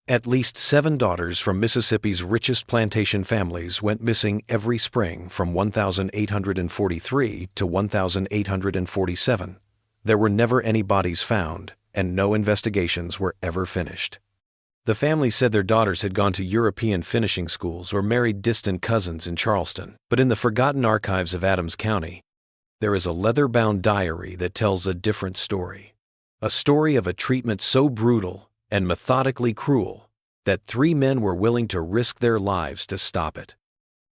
At least 7 daughters from Mississippi's richest plantation families went missing every spring from 1843 to 1847. There were never any bodies found, and no investigations were ever finished. The family said their daughters had gone to European finishing schools or married distant cousins in Charleston, but in the forgotten archives of Adams County, there is a leather-bound diary that tells a different story. A story of a treatment so brutal and methodically cruel that 3 men were willing to risk their lives to stop it.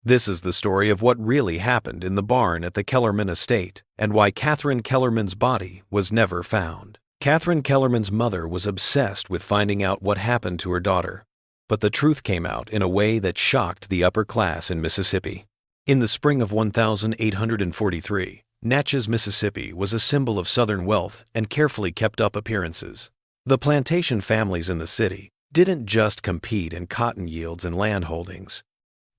This is the story of what really happened in the barn at the Kellerman estate and why Catherine Kellerman's body was never found. Catherine Kellerman's mother was obsessed with finding out what happened to her daughter, but the truth came out in a way that shocked the upper class in Mississippi. In the spring of 1843, Natchez, Mississippi was a symbol of Southern wealth and carefully kept up appearances. The plantation families in the city didn't just compete in cotton yields and land holdings.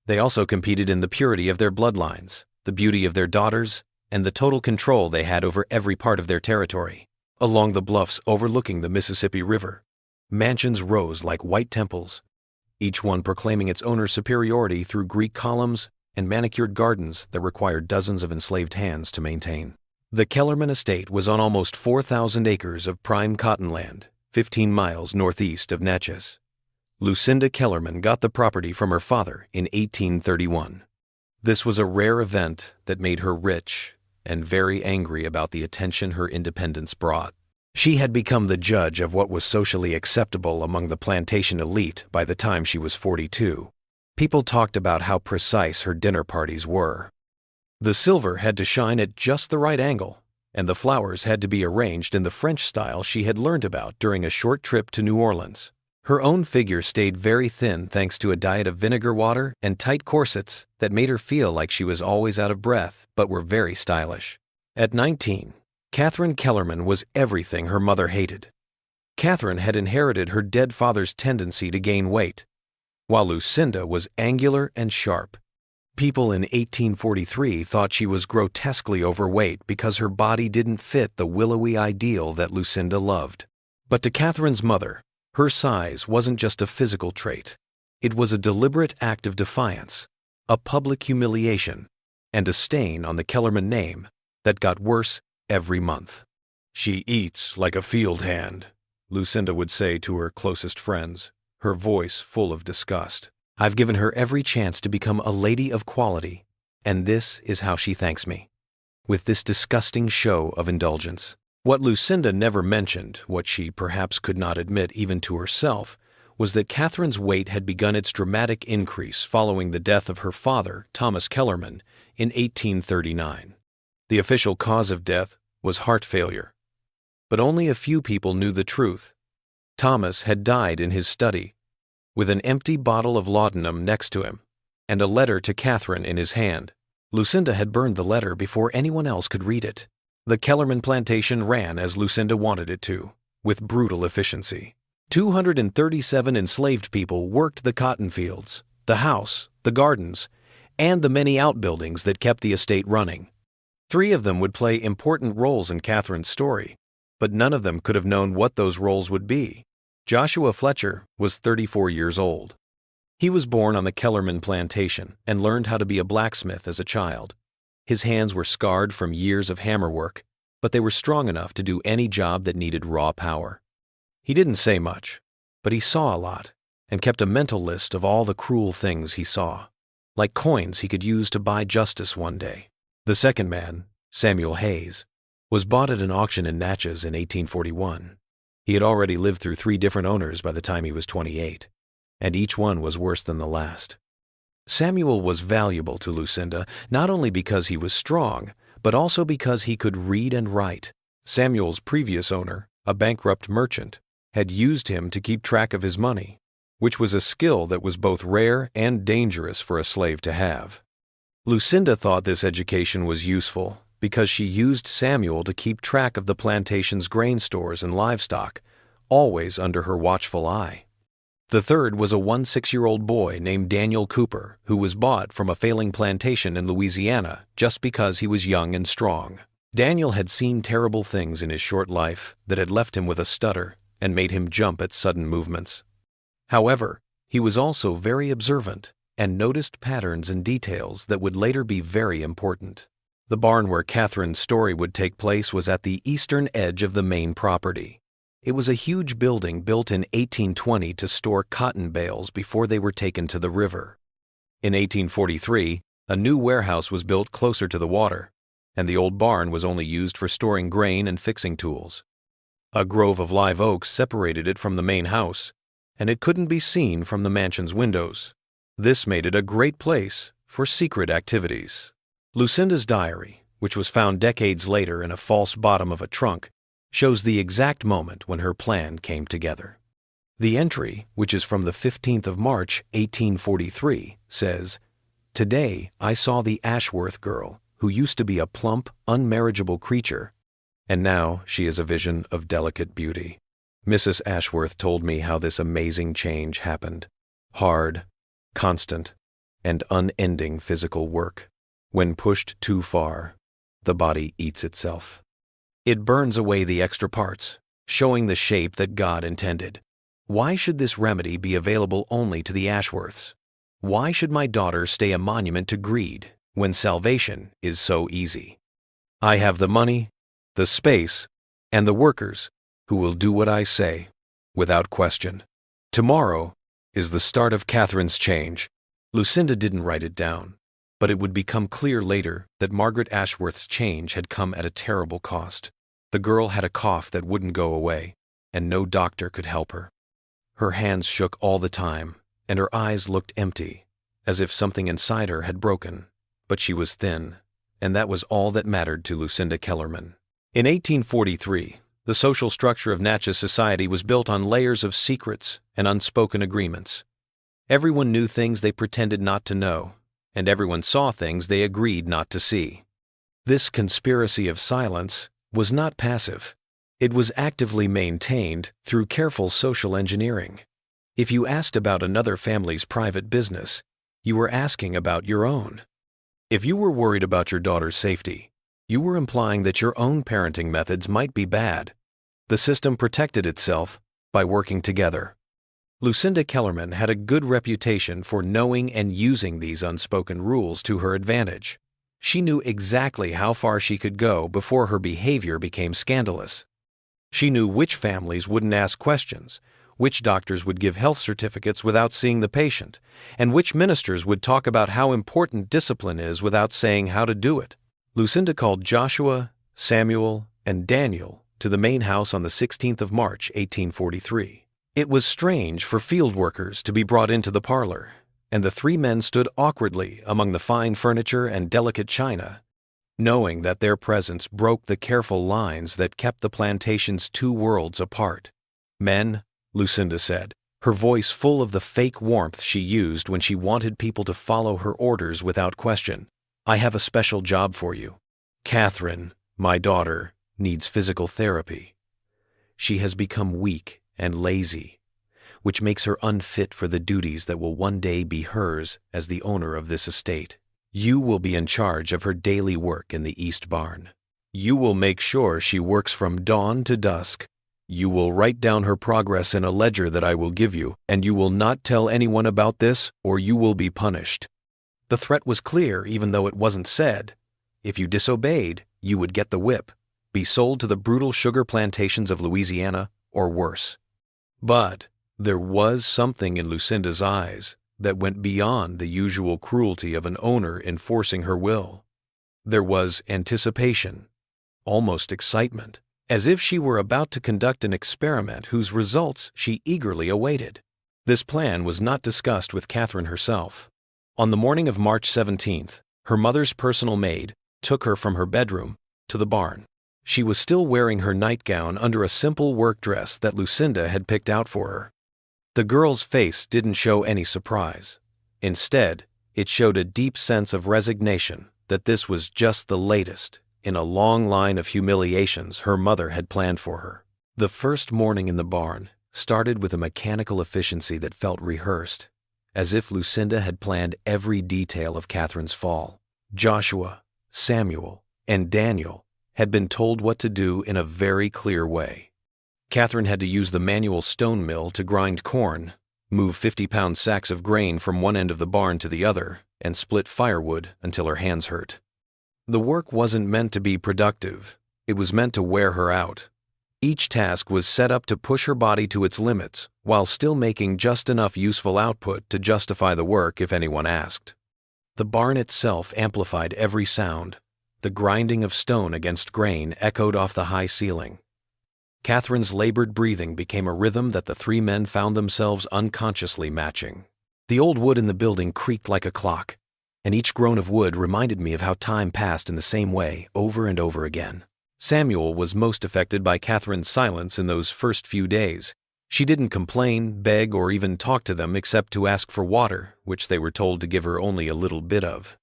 They also competed in the purity of their bloodlines, the beauty of their daughters, and the total control they had over every part of their territory. Along the bluffs overlooking the Mississippi River, mansions rose like white temples, each one proclaiming its owner's superiority through Greek columns and manicured gardens that required dozens of enslaved hands to maintain. The Kellerman estate was on almost 4,000 acres of prime cotton land, 15 miles northeast of Natchez. Lucinda Kellerman got the property from her father in 1831. This was a rare event that made her rich and very angry about the attention her independence brought. She had become the judge of what was socially acceptable among the plantation elite by the time she was 42. People talked about how precise her dinner parties were. The silver had to shine at just the right angle, and the flowers had to be arranged in the French style she had learned about during a short trip to New Orleans. Her own figure stayed very thin thanks to a diet of vinegar water and tight corsets that made her feel like she was always out of breath but were very stylish. At 19, Catherine Kellerman was everything her mother hated. Catherine had inherited her dead father's tendency to gain weight, while Lucinda was angular and sharp. People in 1843 thought she was grotesquely overweight because her body didn't fit the willowy ideal that Lucinda loved. But to Catherine's mother, her size wasn't just a physical trait. It was a deliberate act of defiance, a public humiliation, and a stain on the Kellerman name that got worse every month. "She eats like a field hand," Lucinda would say to her closest friends, her voice full of disgust. "I've given her every chance to become a lady of quality, and this is how she thanks me, with this disgusting show of indulgence." What Lucinda never mentioned, what she perhaps could not admit even to herself, was that Catherine's weight had begun its dramatic increase following the death of her father, Thomas Kellerman, in 1839. The official cause of death was heart failure. But only a few people knew the truth. Thomas had died in his study, with an empty bottle of laudanum next to him, and a letter to Catherine in his hand. Lucinda had burned the letter before anyone else could read it. The Kellerman plantation ran as Lucinda wanted it to, with brutal efficiency. 237 enslaved people worked the cotton fields, the house, the gardens, and the many outbuildings that kept the estate running. 3 of them would play important roles in Catherine's story, but none of them could have known what those roles would be. Joshua Fletcher was 34 years old. He was born on the Kellerman plantation and learned how to be a blacksmith as a child. His hands were scarred from years of hammer work, but they were strong enough to do any job that needed raw power. He didn't say much, but he saw a lot and kept a mental list of all the cruel things he saw, like coins he could use to buy justice one day. The second man, Samuel Hayes, was bought at an auction in Natchez in 1841. He had already lived through 3 different owners by the time he was 28, and each one was worse than the last. Samuel was valuable to Lucinda not only because he was strong, but also because he could read and write. Samuel's previous owner, a bankrupt merchant, had used him to keep track of his money, which was a skill that was both rare and dangerous for a slave to have. Lucinda thought this education was useful because she used Samuel to keep track of the plantation's grain stores and livestock, always under her watchful eye. The third was a 16-year-old boy named Daniel Cooper, who was bought from a failing plantation in Louisiana just because he was young and strong. Daniel had seen terrible things in his short life that had left him with a stutter and made him jump at sudden movements. However, he was also very observant and noticed patterns and details that would later be very important. The barn where Catherine's story would take place was at the eastern edge of the main property. It was a huge building built in 1820 to store cotton bales before they were taken to the river. In 1843, a new warehouse was built closer to the water, and the old barn was only used for storing grain and fixing tools. A grove of live oaks separated it from the main house, and it couldn't be seen from the mansion's windows. This made it a great place for secret activities. Lucinda's diary, which was found decades later in a false bottom of a trunk, shows the exact moment when her plan came together. The entry, which is from the 15th of March, 1843, says, "Today I saw the Ashworth girl, who used to be a plump, unmarriageable creature, and now she is a vision of delicate beauty. Mrs. Ashworth told me how this amazing change happened. Hard, constant, and unending physical work. When pushed too far, the body eats itself. It burns away the extra parts, showing the shape that God intended. Why should this remedy be available only to the Ashworths? Why should my daughter stay a monument to greed when salvation is so easy? I have the money, the space, and the workers who will do what I say, without question. Tomorrow is the start of Catherine's change." Lucinda didn't write it down, but it would become clear later that Margaret Ashworth's change had come at a terrible cost. The girl had a cough that wouldn't go away, and no doctor could help her. Her hands shook all the time, and her eyes looked empty, as if something inside her had broken. But she was thin, and that was all that mattered to Lucinda Kellerman. In 1843, the social structure of Natchez society was built on layers of secrets and unspoken agreements. Everyone knew things they pretended not to know, and everyone saw things they agreed not to see. This conspiracy of silence was not passive. It was actively maintained through careful social engineering. If you asked about another family's private business, you were asking about your own. If you were worried about your daughter's safety, you were implying that your own parenting methods might be bad. The system protected itself by working together. Lucinda Kellerman had a good reputation for knowing and using these unspoken rules to her advantage. She knew exactly how far she could go before her behavior became scandalous. She knew which families wouldn't ask questions, which doctors would give health certificates without seeing the patient, and which ministers would talk about how important discipline is without saying how to do it. Lucinda called Joshua, Samuel, and Daniel to the main house on the 16th of March, 1843. It was strange for field workers to be brought into the parlor, and the three men stood awkwardly among the fine furniture and delicate china, knowing that their presence broke the careful lines that kept the plantation's two worlds apart. "Men," Lucinda said, her voice full of the fake warmth she used when she wanted people to follow her orders without question, "I have a special job for you. Catherine, my daughter, needs physical therapy. She has become weak and lazy, which makes her unfit for the duties that will one day be hers as the owner of this estate. You will be in charge of her daily work in the East Barn. You will make sure she works from dawn to dusk. You will write down her progress in a ledger that I will give you, and you will not tell anyone about this, or you will be punished." The threat was clear even though it wasn't said. If you disobeyed, you would get the whip, be sold to the brutal sugar plantations of Louisiana, or worse. But there was something in Lucinda's eyes that went beyond the usual cruelty of an owner enforcing her will. There was anticipation, almost excitement, as if she were about to conduct an experiment whose results she eagerly awaited. This plan was not discussed with Catherine herself. On the morning of March 17th, her mother's personal maid took her from her bedroom to the barn. She was still wearing her nightgown under a simple work dress that Lucinda had picked out for her. The girl's face didn't show any surprise. Instead, it showed a deep sense of resignation that this was just the latest in a long line of humiliations her mother had planned for her. The first morning in the barn started with a mechanical efficiency that felt rehearsed, as if Lucinda had planned every detail of Catherine's fall. Joshua, Samuel, and Daniel had been told what to do in a very clear way. Catherine had to use the manual stone mill to grind corn, move 50-pound sacks of grain from one end of the barn to the other, and split firewood until her hands hurt. The work wasn't meant to be productive. It was meant to wear her out. Each task was set up to push her body to its limits, while still making just enough useful output to justify the work if anyone asked. The barn itself amplified every sound. The grinding of stone against grain echoed off the high ceiling. Catherine's labored breathing became a rhythm that the three men found themselves unconsciously matching. The old wood in the building creaked like a clock, and each groan of wood reminded me of how time passed in the same way over and over again. Samuel was most affected by Catherine's silence in those first few days. She didn't complain, beg, or even talk to them except to ask for water, which they were told to give her only a little bit of.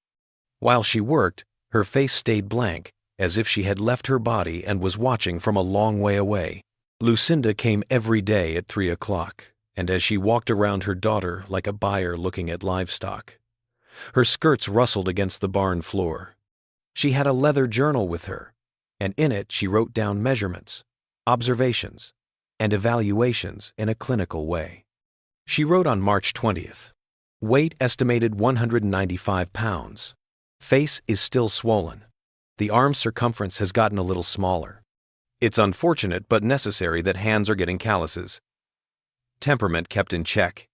While she worked, her face stayed blank, as if she had left her body and was watching from a long way away. Lucinda came every day at 3 o'clock, and as she walked around her daughter like a buyer looking at livestock. Her skirts rustled against the barn floor. She had a leather journal with her, and in it she wrote down measurements, observations, and evaluations in a clinical way. She wrote on March 20th, weight estimated 195 pounds. Face is still swollen. The arm circumference has gotten a little smaller. It's unfortunate but necessary that hands are getting calluses. Temperament kept in check.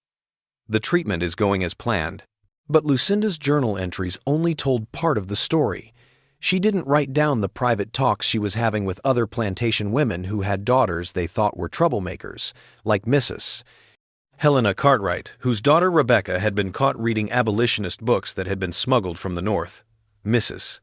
The treatment is going as planned. But Lucinda's journal entries only told part of the story. She didn't write down the private talks she was having with other plantation women who had daughters they thought were troublemakers, like Mrs. Helena Cartwright, whose daughter Rebecca had been caught reading abolitionist books that had been smuggled from the North. Mrs.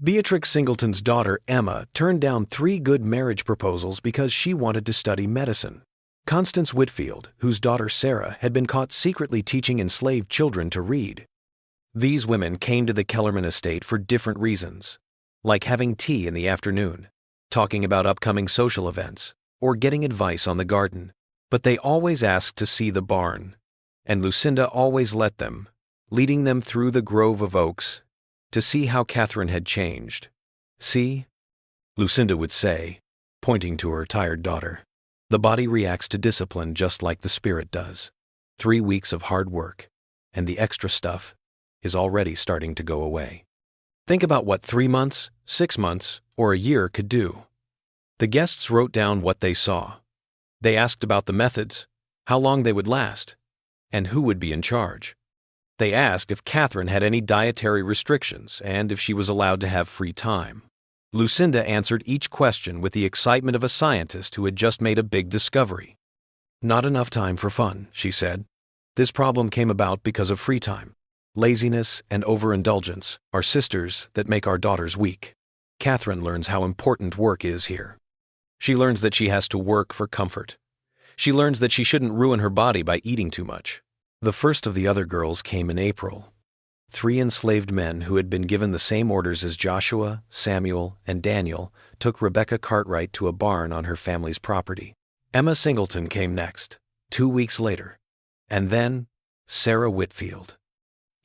Beatrix Singleton's daughter Emma turned down 3 good marriage proposals because she wanted to study medicine. Constance Whitfield, whose daughter Sarah had been caught secretly teaching enslaved children to read. These women came to the Kellerman estate for different reasons, like having tea in the afternoon, talking about upcoming social events, or getting advice on the garden. But they always asked to see the barn, and Lucinda always let them, leading them through the grove of oaks, to see how Catherine had changed. "See," Lucinda would say, pointing to her tired daughter. "The body reacts to discipline just like the spirit does. 3 weeks of hard work, and the extra stuff is already starting to go away. Think about what 3 months, 6 months, or a year could do." The guests wrote down what they saw. They asked about the methods, how long they would last, and who would be in charge. They asked if Catherine had any dietary restrictions and if she was allowed to have free time. Lucinda answered each question with the excitement of a scientist who had just made a big discovery. "Not enough time for fun," she said. "This problem came about because of free time. Laziness and overindulgence are sisters that make our daughters weak. Catherine learns how important work is here. She learns that she has to work for comfort. She learns that she shouldn't ruin her body by eating too much." The first of the other girls came in April. 3 enslaved men who had been given the same orders as Joshua, Samuel, and Daniel took Rebecca Cartwright to a barn on her family's property. Emma Singleton came next, 2 weeks later, and then Sarah Whitfield.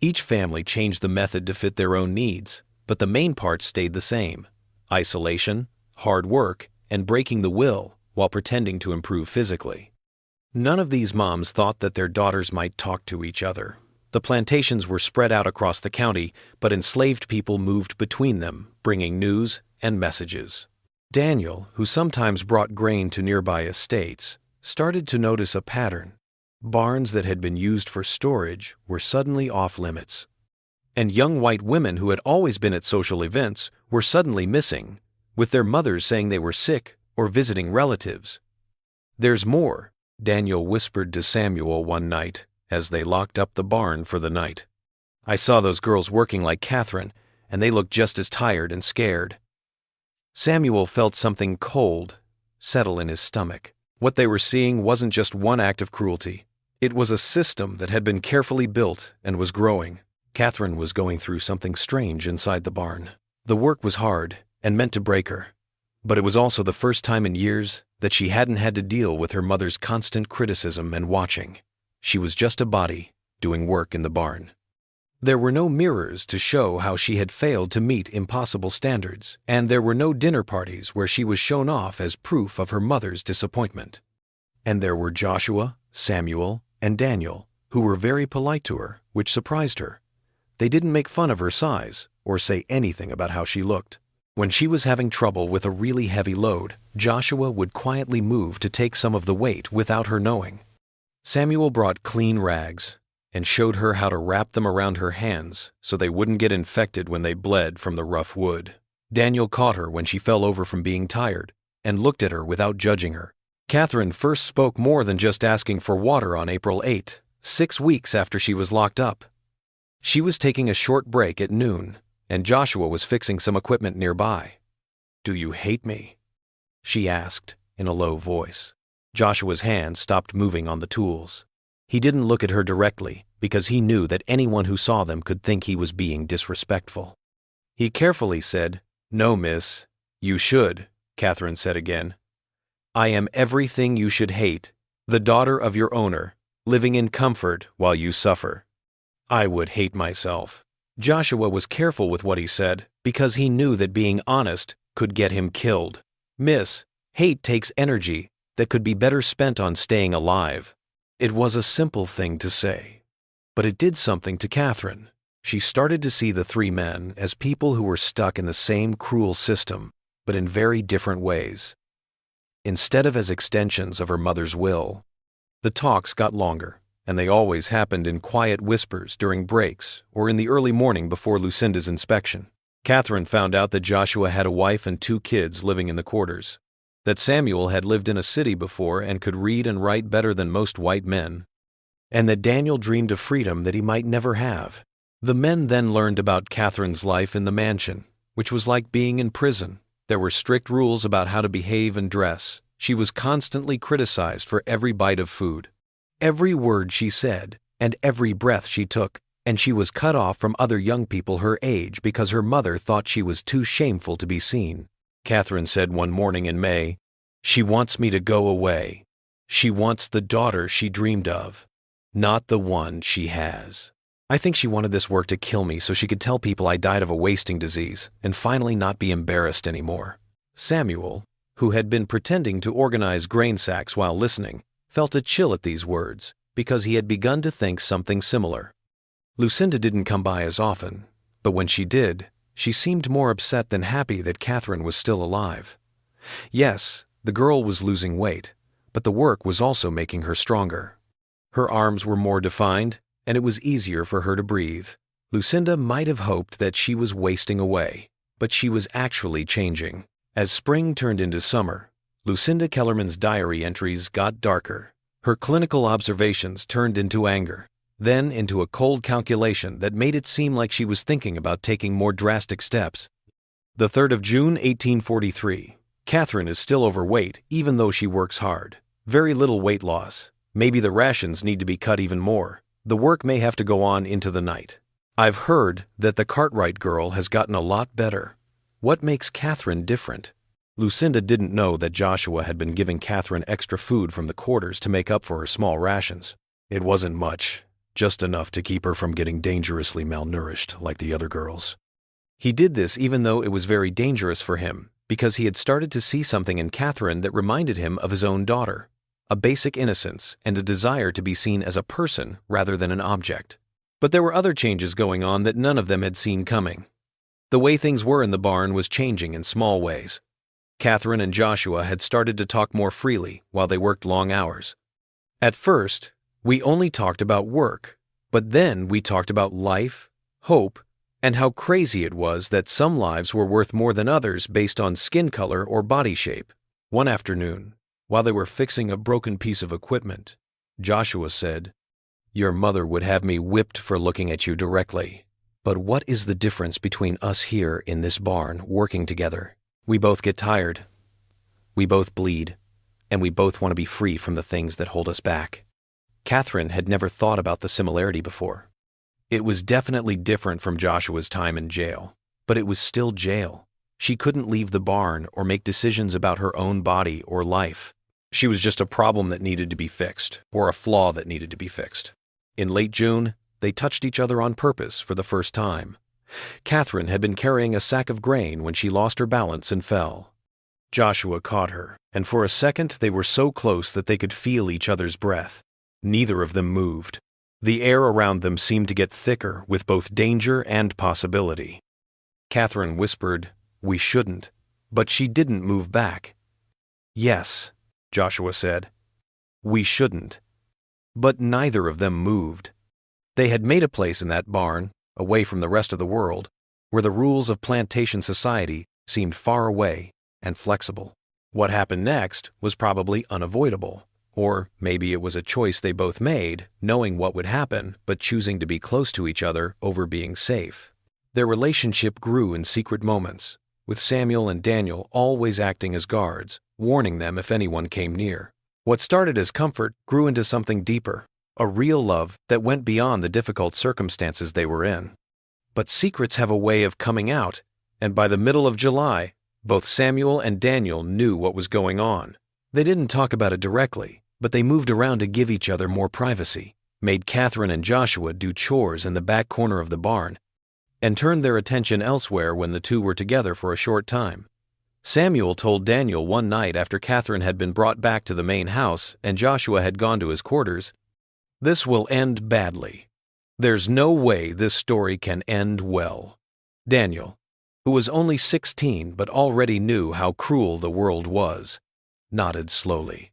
Each family changed the method to fit their own needs, but the main parts stayed the same: isolation, hard work, and breaking the will while pretending to improve physically. None of these moms thought that their daughters might talk to each other. The plantations were spread out across the county, but enslaved people moved between them, bringing news and messages. Daniel, who sometimes brought grain to nearby estates, started to notice a pattern. Barns that had been used for storage were suddenly off limits. And young white women who had always been at social events were suddenly missing, with their mothers saying they were sick or visiting relatives. "There's more," Daniel whispered to Samuel one night as they locked up the barn for the night. "I saw those girls working like Catherine, and they looked just as tired and scared." Samuel felt something cold settle in his stomach. What they were seeing wasn't just one act of cruelty. It was a system that had been carefully built and was growing. Catherine was going through something strange inside the barn. The work was hard and meant to break her, but it was also the first time in years that she hadn't had to deal with her mother's constant criticism and watching. She was just a body doing work in the barn. There were no mirrors to show how she had failed to meet impossible standards, and there were no dinner parties where she was shown off as proof of her mother's disappointment. And there were Joshua, Samuel, and Daniel, who were very polite to her, which surprised her. They didn't make fun of her size or say anything about how she looked. When she was having trouble with a really heavy load, Joshua would quietly move to take some of the weight without her knowing. Samuel brought clean rags and showed her how to wrap them around her hands so they wouldn't get infected when they bled from the rough wood. Daniel caught her when she fell over from being tired and looked at her without judging her. Catherine first spoke more than just asking for water on April 8, 6 weeks after she was locked up. She was taking a short break at noon, and Joshua was fixing some equipment nearby. "Do you hate me?" she asked in a low voice. Joshua's hands stopped moving on the tools. He didn't look at her directly because he knew that anyone who saw them could think he was being disrespectful. He carefully said, "No, miss. You should," Catherine said again. "I am everything you should hate, the daughter of your owner, living in comfort while you suffer." "I would hate myself." Joshua was careful with what he said because he knew that being honest could get him killed. "Miss, hate takes energy that could be better spent on staying alive." It was a simple thing to say, but it did something to Catherine. She started to see the three men as people who were stuck in the same cruel system, but in very different ways. Instead of as extensions of her mother's will. The talks got longer, and they always happened in quiet whispers during breaks or in the early morning before Lucinda's inspection. Catherine found out that Joshua had a wife and 2 kids living in the quarters, that Samuel had lived in a city before and could read and write better than most white men, and that Daniel dreamed of freedom that he might never have. The men then learned about Catherine's life in the mansion, which was like being in prison. There were strict rules about how to behave and dress. She was constantly criticized for every bite of food, every word she said, and every breath she took, and she was cut off from other young people her age because her mother thought she was too shameful to be seen. Catherine said one morning in May, "She wants me to go away. She wants the daughter she dreamed of, not the one she has." I think she wanted this work to kill me so she could tell people I died of a wasting disease and finally not be embarrassed anymore. Samuel, who had been pretending to organize grain sacks while listening, felt a chill at these words because he had begun to think something similar. Lucinda didn't come by as often, but when she did, she seemed more upset than happy that Catherine was still alive. Yes, the girl was losing weight, but the work was also making her stronger. Her arms were more defined, and it was easier for her to breathe. Lucinda might have hoped that she was wasting away, but she was actually changing. As spring turned into summer, Lucinda Kellerman's diary entries got darker. Her clinical observations turned into anger, then into a cold calculation that made it seem like she was thinking about taking more drastic steps. The 3rd of June, 1843. Catherine is still overweight even though she works hard. Very little weight loss. Maybe the rations need to be cut even more. The work may have to go on into the night. I've heard that the Cartwright girl has gotten a lot better. What makes Catherine different? Lucinda didn't know that Joshua had been giving Catherine extra food from the quarters to make up for her small rations. It wasn't much, just enough to keep her from getting dangerously malnourished like the other girls. He did this even though it was very dangerous for him, because he had started to see something in Catherine that reminded him of his own daughter, a basic innocence and a desire to be seen as a person rather than an object. But there were other changes going on that none of them had seen coming. The way things were in the barn was changing in small ways. Catherine and Joshua had started to talk more freely while they worked long hours. At first, we only talked about work, but then we talked about life, hope, and how crazy it was that some lives were worth more than others based on skin color or body shape. One afternoon, while they were fixing a broken piece of equipment, Joshua said, "Your mother would have me whipped for looking at you directly. But what is the difference between us here in this barn working together? We both get tired. We both bleed, and we both want to be free from the things that hold us back." Catherine had never thought about the similarity before. It was definitely different from Joshua's time in jail, but it was still jail. She couldn't leave the barn or make decisions about her own body or life. She was just a problem that needed to be fixed, or a flaw that needed to be fixed. In late June, they touched each other on purpose for the first time. Catherine had been carrying a sack of grain when she lost her balance and fell. Joshua caught her, and for a second they were so close that they could feel each other's breath. Neither of them moved. The air around them seemed to get thicker with both danger and possibility. Catherine whispered, "We shouldn't," but she didn't move back. "Yes," Joshua said. "We shouldn't." But neither of them moved. They had made a place in that barn, away from the rest of the world, where the rules of plantation society seemed far away and flexible. What happened next was probably unavoidable, or maybe it was a choice they both made, knowing what would happen but choosing to be close to each other over being safe. Their relationship grew in secret moments, with Samuel and Daniel always acting as guards, warning them if anyone came near. What started as comfort grew into something deeper, a real love that went beyond the difficult circumstances they were in. But secrets have a way of coming out, and by the middle of July, both Samuel and Daniel knew what was going on. They didn't talk about it directly, but they moved around to give each other more privacy, made Catherine and Joshua do chores in the back corner of the barn, and turned their attention elsewhere when the two were together for a short time. Samuel told Daniel one night after Catherine had been brought back to the main house and Joshua had gone to his quarters, "This will end badly. There's no way this story can end well." Daniel, who was only 16 but already knew how cruel the world was, nodded slowly.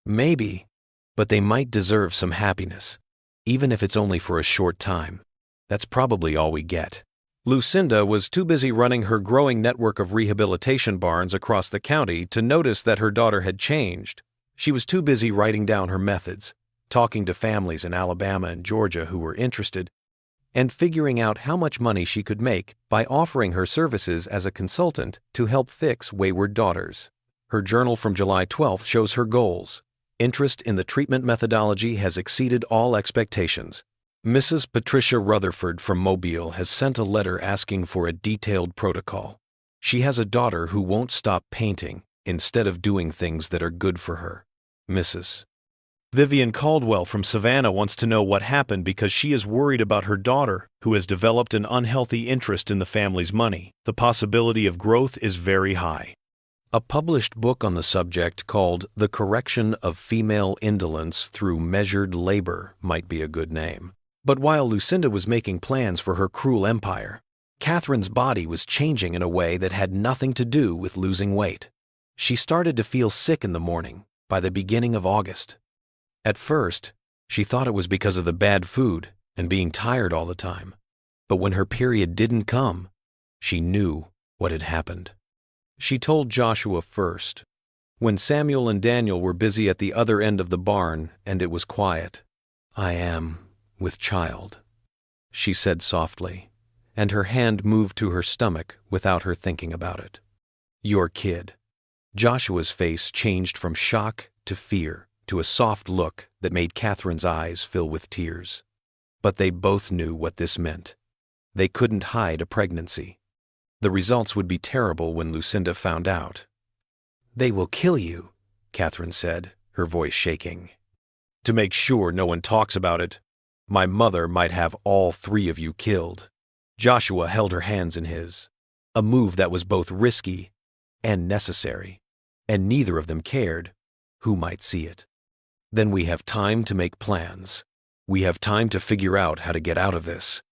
"Maybe, but they might deserve some happiness, even if it's only for a short time. That's probably all we get." Lucinda was too busy running her growing network of rehabilitation barns across the county to notice that her daughter had changed. She was too busy writing down her methods, talking to families in Alabama and Georgia who were interested, and figuring out how much money she could make by offering her services as a consultant to help fix wayward daughters. Her journal from July 12th shows her goals. Interest in the treatment methodology has exceeded all expectations. Mrs. Patricia Rutherford from Mobile has sent a letter asking for a detailed protocol. She has a daughter who won't stop painting instead of doing things that are good for her. Mrs. Vivian Caldwell from Savannah wants to know what happened because she is worried about her daughter, who has developed an unhealthy interest in the family's money. The possibility of growth is very high. A published book on the subject called The Correction of Female Indolence Through Measured Labor might be a good name. But while Lucinda was making plans for her cruel empire, Catherine's body was changing in a way that had nothing to do with losing weight. She started to feel sick in the morning by the beginning of August. At first, she thought it was because of the bad food and being tired all the time. But when her period didn't come, she knew what had happened. She told Joshua first, when Samuel and Daniel were busy at the other end of the barn and it was quiet. "I am with child," she said softly, and her hand moved to her stomach without her thinking about it. "Your kid." Joshua's face changed from shock to fear to a soft look that made Catherine's eyes fill with tears. But they both knew what this meant. They couldn't hide a pregnancy. The results would be terrible when Lucinda found out. "They will kill you," Catherine said, her voice shaking. "To make sure no one talks about it, my mother might have all three of you killed." Joshua held her hands in his, a move that was both risky and necessary, and neither of them cared who might see it. "Then we have time to make plans. We have time to figure out how to get out of this."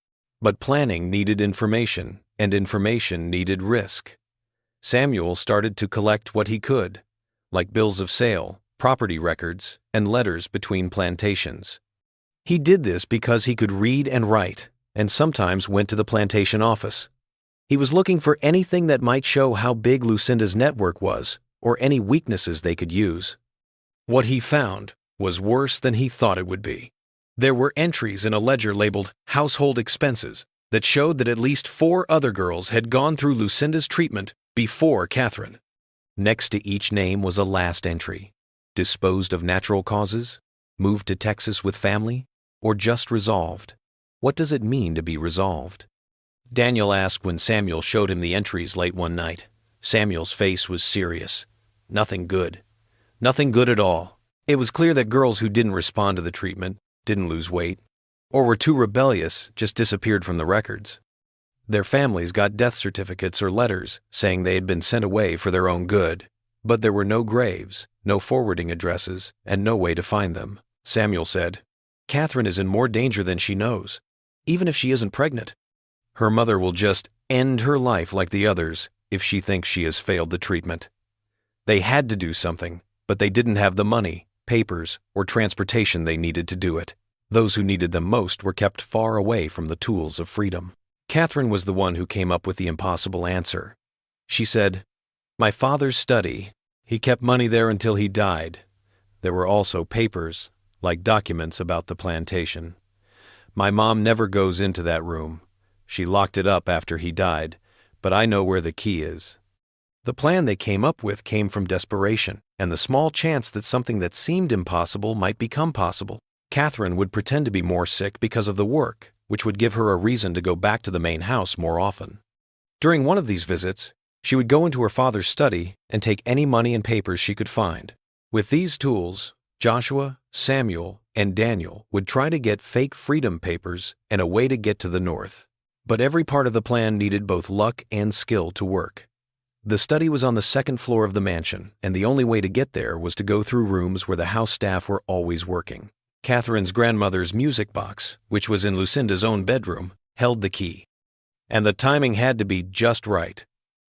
But planning needed information, and information needed risk. Samuel started to collect what he could, like bills of sale, property records, and letters between plantations. He did this because he could read and write, and sometimes went to the plantation office. He was looking for anything that might show how big Lucinda's network was, or any weaknesses they could use. What he found was worse than he thought it would be. There were entries in a ledger labeled Household Expenses that showed that at least 4 other girls had gone through Lucinda's treatment before Catherine. Next to each name was a last entry: disposed of natural causes, moved to Texas with family, or just resolved. What does it mean to be resolved? Daniel asked when Samuel showed him the entries late one night. Samuel's face was serious. Nothing good. Nothing good at all. It was clear that girls who didn't respond to the treatment, didn't lose weight, or were too rebellious just disappeared from the records. Their families got death certificates or letters saying they had been sent away for their own good, but there were no graves, no forwarding addresses, and no way to find them. Samuel said. Catherine is in more danger than she knows, even if she isn't pregnant. Her mother will just end her life like the others if she thinks she has failed the treatment. They had to do something, but they didn't have the money, papers, or transportation they needed to do it. Those who needed them most were kept far away from the tools of freedom. Catherine was the one who came up with the impossible answer. She said, "My father's study. He kept money there until he died. There were also papers, like documents about the plantation. My mom never goes into that room. She locked it up after he died, but I know where the key is." The plan they came up with came from desperation and the small chance that something that seemed impossible might become possible. Catherine would pretend to be more sick because of the work, which would give her a reason to go back to the main house more often. During one of these visits, she would go into her father's study and take any money and papers she could find. With these tools, Joshua, Samuel, and Daniel would try to get fake freedom papers and a way to get to the north. But every part of the plan needed both luck and skill to work. The study was on the second floor of the mansion, and the only way to get there was to go through rooms where the house staff were always working. Catherine's grandmother's music box, which was in Lucinda's own bedroom, held the key. And the timing had to be just right.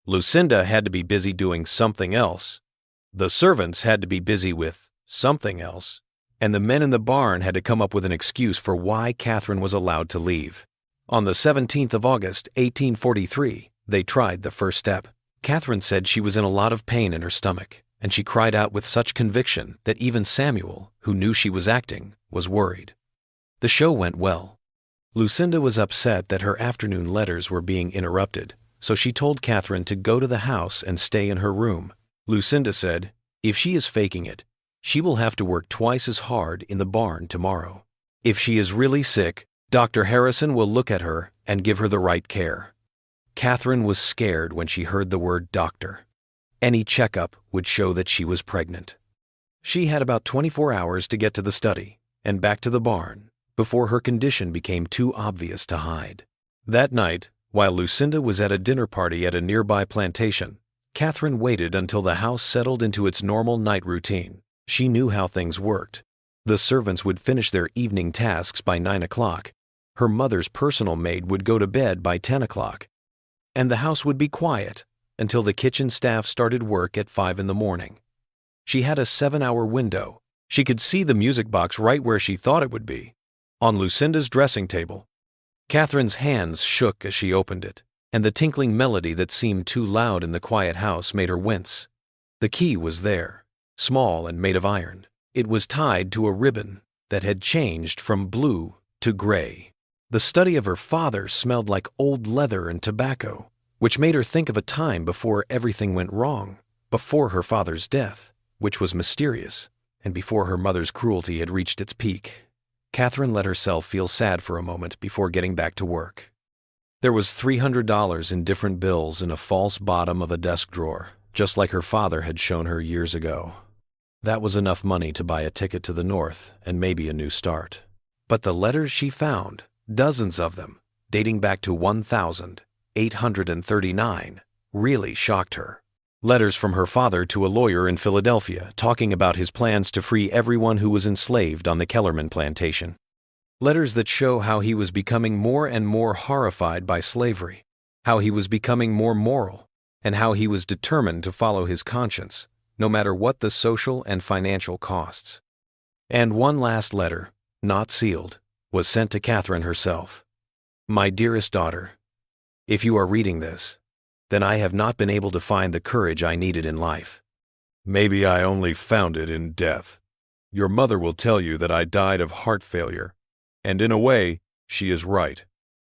Lucinda had to be busy doing something else. The servants had to be busy with something else. And the men in the barn had to come up with an excuse for why Catherine was allowed to leave. On the 17th of August, 1843, they tried the first step. Catherine said she was in a lot of pain in her stomach, and she cried out with such conviction that even Samuel, who knew she was acting, was worried. The show went well. Lucinda was upset that her afternoon letters were being interrupted, so she told Catherine to go to the house and stay in her room. Lucinda said, "If she is faking it, she will have to work twice as hard in the barn tomorrow. If she is really sick, Dr. Harrison will look at her and give her the right care." Catherine was scared when she heard the word doctor. Any checkup would show that she was pregnant. She had about 24 hours to get to the study and back to the barn before her condition became too obvious to hide. That night, while Lucinda was at a dinner party at a nearby plantation, Catherine waited until the house settled into its normal night routine. She knew how things worked. The servants would finish their evening tasks by 9 o'clock. Her mother's personal maid would go to bed by 10 o'clock. And the house would be quiet until the kitchen staff started work at 5 in the morning. She had a 7-hour window. She could see the music box right where she thought it would be, on Lucinda's dressing table. Catherine's hands shook as she opened it, and the tinkling melody that seemed too loud in the quiet house made her wince. The key was there, small and made of iron. It was tied to a ribbon that had changed from blue to gray. The study of her father smelled like old leather and tobacco, which made her think of a time before everything went wrong, before her father's death, which was mysterious, and before her mother's cruelty had reached its peak. Catherine let herself feel sad for a moment before getting back to work. There was $300 in different bills in a false bottom of a desk drawer, just like her father had shown her years ago. That was enough money to buy a ticket to the north and maybe a new start. But the letters she found, dozens of them, dating back to 1839, really shocked her. Letters from her father to a lawyer in Philadelphia talking about his plans to free everyone who was enslaved on the Kellerman plantation. Letters that show how he was becoming more and more horrified by slavery, how he was becoming more moral, and how he was determined to follow his conscience, no matter what the social and financial costs. And one last letter, not sealed, was sent to Catherine herself. "My dearest daughter, if you are reading this, then I have not been able to find the courage I needed in life. Maybe I only found it in death. Your mother will tell you that I died of heart failure, and in a way, she is right.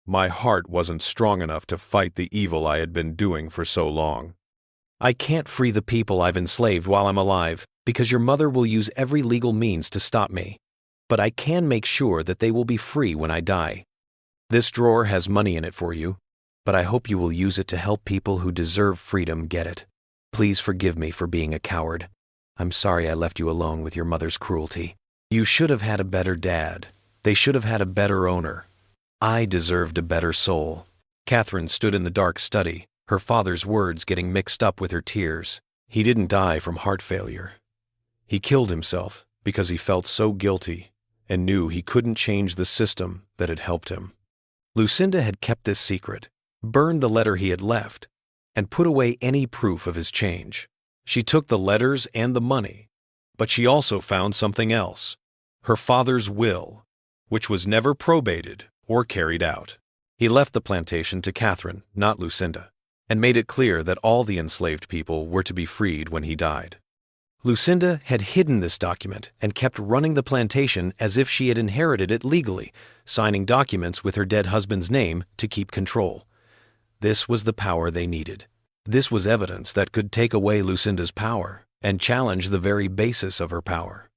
My heart wasn't strong enough to fight the evil I had been doing for so long. I can't free the people I've enslaved while I'm alive because your mother will use every legal means to stop me. But I can make sure that they will be free when I die. This drawer has money in it for you, but I hope you will use it to help people who deserve freedom get it. Please forgive me for being a coward. I'm sorry I left you alone with your mother's cruelty. You should have had a better dad. They should have had a better owner. I deserved a better soul." Catherine stood in the dark study, her father's words getting mixed up with her tears. He didn't die from heart failure. He killed himself because he felt so guilty and knew he couldn't change the system that had helped him. Lucinda had kept this secret, burned the letter he had left, and put away any proof of his change. She took the letters and the money, but she also found something else: her father's will, which was never probated or carried out. He left the plantation to Catherine, not Lucinda, and made it clear that all the enslaved people were to be freed when he died. Lucinda had hidden this document and kept running the plantation as if she had inherited it legally, signing documents with her dead husband's name to keep control. This was the power they needed. This was evidence that could take away Lucinda's power and challenge the very basis of her power.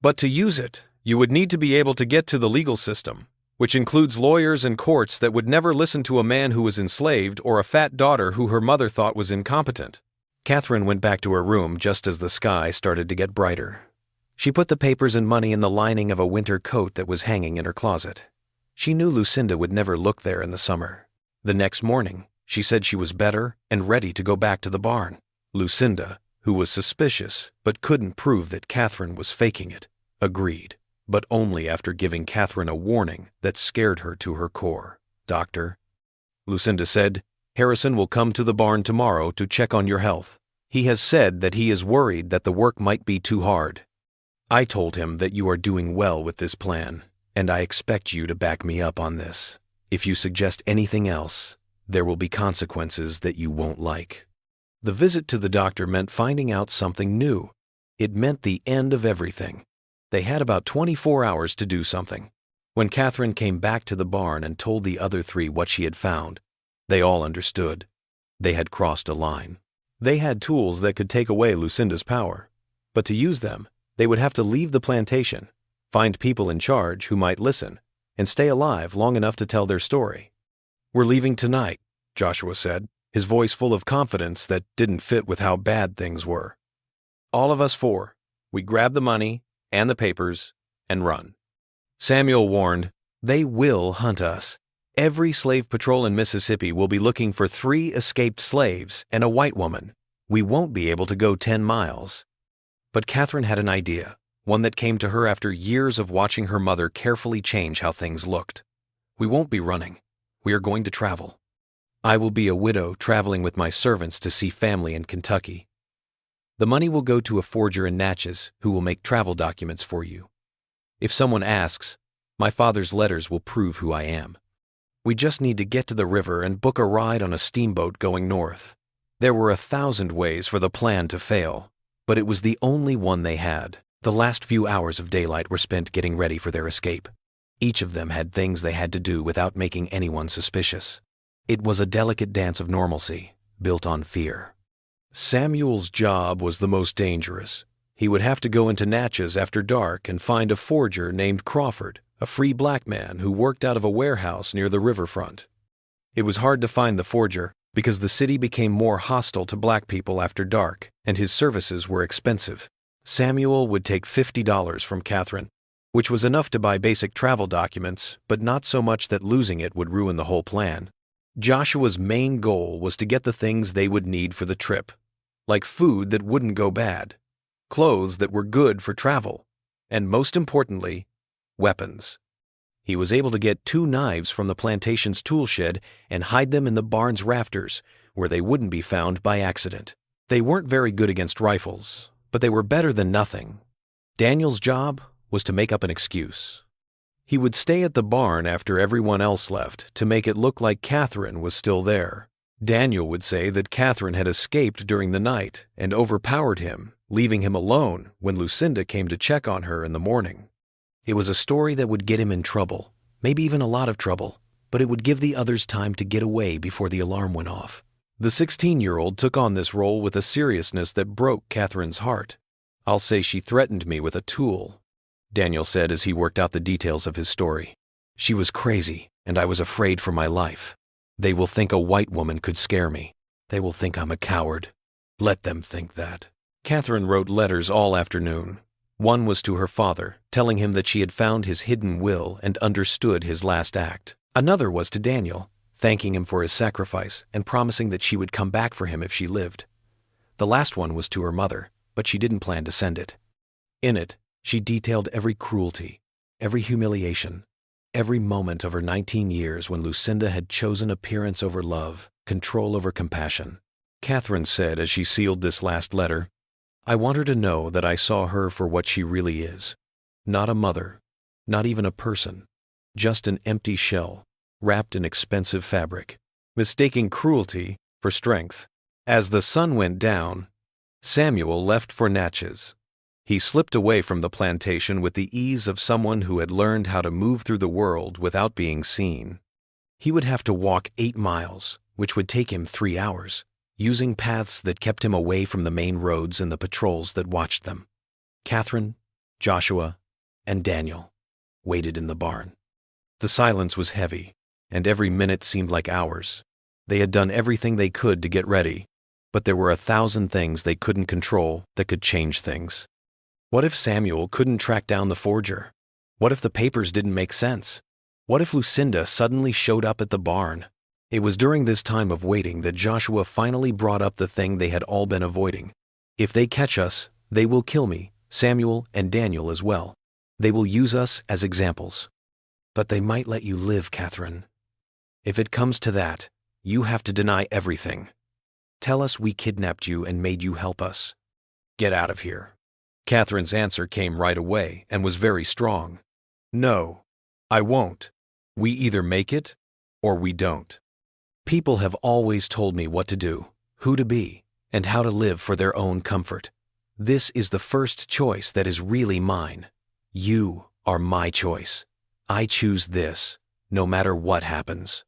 But to use it, you would need to be able to get to the legal system, which includes lawyers and courts that would never listen to a man who was enslaved or a fat daughter who her mother thought was incompetent. Catherine went back to her room just as the sky started to get brighter. She put the papers and money in the lining of a winter coat that was hanging in her closet. She knew Lucinda would never look there in the summer. The next morning, she said she was better and ready to go back to the barn. Lucinda, who was suspicious but couldn't prove that Catherine was faking it, agreed, but only after giving Catherine a warning that scared her to her core. "Doctor," Lucinda said, "Harrison will come to the barn tomorrow to check on your health. He has said that he is worried that the work might be too hard. I told him that you are doing well with this plan, and I expect you to back me up on this. If you suggest anything else, there will be consequences that you won't like." The visit to the doctor meant finding out something new. It meant the end of everything. They had about 24 hours to do something. When Catherine came back to the barn and told the other three what she had found, they all understood. They had crossed a line. They had tools that could take away Lucinda's power, but to use them, they would have to leave the plantation, find people in charge who might listen, and stay alive long enough to tell their story. "We're leaving tonight," Joshua said, his voice full of confidence that didn't fit with how bad things were. "All of us four. We grab the money and the papers and run." Samuel warned, "They will hunt us. Every slave patrol in Mississippi will be looking for 3 escaped slaves and a white woman. We won't be able to go 10 miles. But Catherine had an idea, one that came to her after years of watching her mother carefully change how things looked. "We won't be running. We are going to travel. I will be a widow traveling with my servants to see family in Kentucky. The money will go to a forger in Natchez who will make travel documents for you. If someone asks, my father's letters will prove who I am. We just need to get to the river and book a ride on a steamboat going north." There were 1,000 ways for the plan to fail, but it was the only one they had. The last few hours of daylight were spent getting ready for their escape. Each of them had things they had to do without making anyone suspicious. It was a delicate dance of normalcy, built on fear. Samuel's job was the most dangerous. He would have to go into Natchez after dark and find a forger named Crawford, a free black man who worked out of a warehouse near the riverfront. It was hard to find the forger because the city became more hostile to black people after dark, and his services were expensive. Samuel would take $50 from Catherine, which was enough to buy basic travel documents, but not so much that losing it would ruin the whole plan. Joshua's main goal was to get the things they would need for the trip, like food that wouldn't go bad, clothes that were good for travel, and most importantly, weapons. He was able to get 2 knives from the plantation's tool shed and hide them in the barn's rafters, where they wouldn't be found by accident. They weren't very good against rifles, but they were better than nothing. Daniel's job was to make up an excuse. He would stay at the barn after everyone else left to make it look like Catherine was still there. Daniel would say that Catherine had escaped during the night and overpowered him, leaving him alone when Lucinda came to check on her in the morning. It was a story that would get him in trouble, maybe even a lot of trouble, but it would give the others time to get away before the alarm went off. The 16-year-old took on this role with a seriousness that broke Catherine's heart. "I'll say she threatened me with a tool," Daniel said as he worked out the details of his story. "She was crazy, and I was afraid for my life. They will think a white woman could scare me. They will think I'm a coward. Let them think that." Catherine wrote letters all afternoon. One was to her father, telling him that she had found his hidden will and understood his last act. Another was to Daniel, thanking him for his sacrifice and promising that she would come back for him if she lived. The last one was to her mother, but she didn't plan to send it. In it, she detailed every cruelty, Every humiliation, every moment of her 19 years when Lucinda had chosen appearance over love, control over compassion. Catherine said as she sealed this last letter, "I want her to know that I saw her for what she really is. Not a mother, not even a person, just an empty shell, wrapped in expensive fabric, mistaking cruelty for strength." As the sun went down, Samuel left for Natchez. He slipped away from the plantation with the ease of someone who had learned how to move through the world without being seen. He would have to walk 8 miles, which would take him 3 hours, using paths that kept him away from the main roads and the patrols that watched them. Catherine, Joshua, and Daniel waited in the barn. The silence was heavy, and every minute seemed like hours. They had done everything they could to get ready, but there were 1,000 things they couldn't control that could change things. What if Samuel couldn't track down the forger? What if the papers didn't make sense? What if Lucinda suddenly showed up at the barn? It was during this time of waiting that Joshua finally brought up the thing they had all been avoiding. "If they catch us, they will kill me, Samuel and Daniel as well. They will use us as examples. But they might let you live, Catherine. If it comes to that, you have to deny everything. Tell us we kidnapped you and made you help us. Get out of here." Catherine's answer came right away and was very strong. "No, I won't. We either make it or we don't. People have always told me what to do, who to be, and how to live for their own comfort. This is the first choice that is really mine. You are my choice. I choose this, no matter what happens."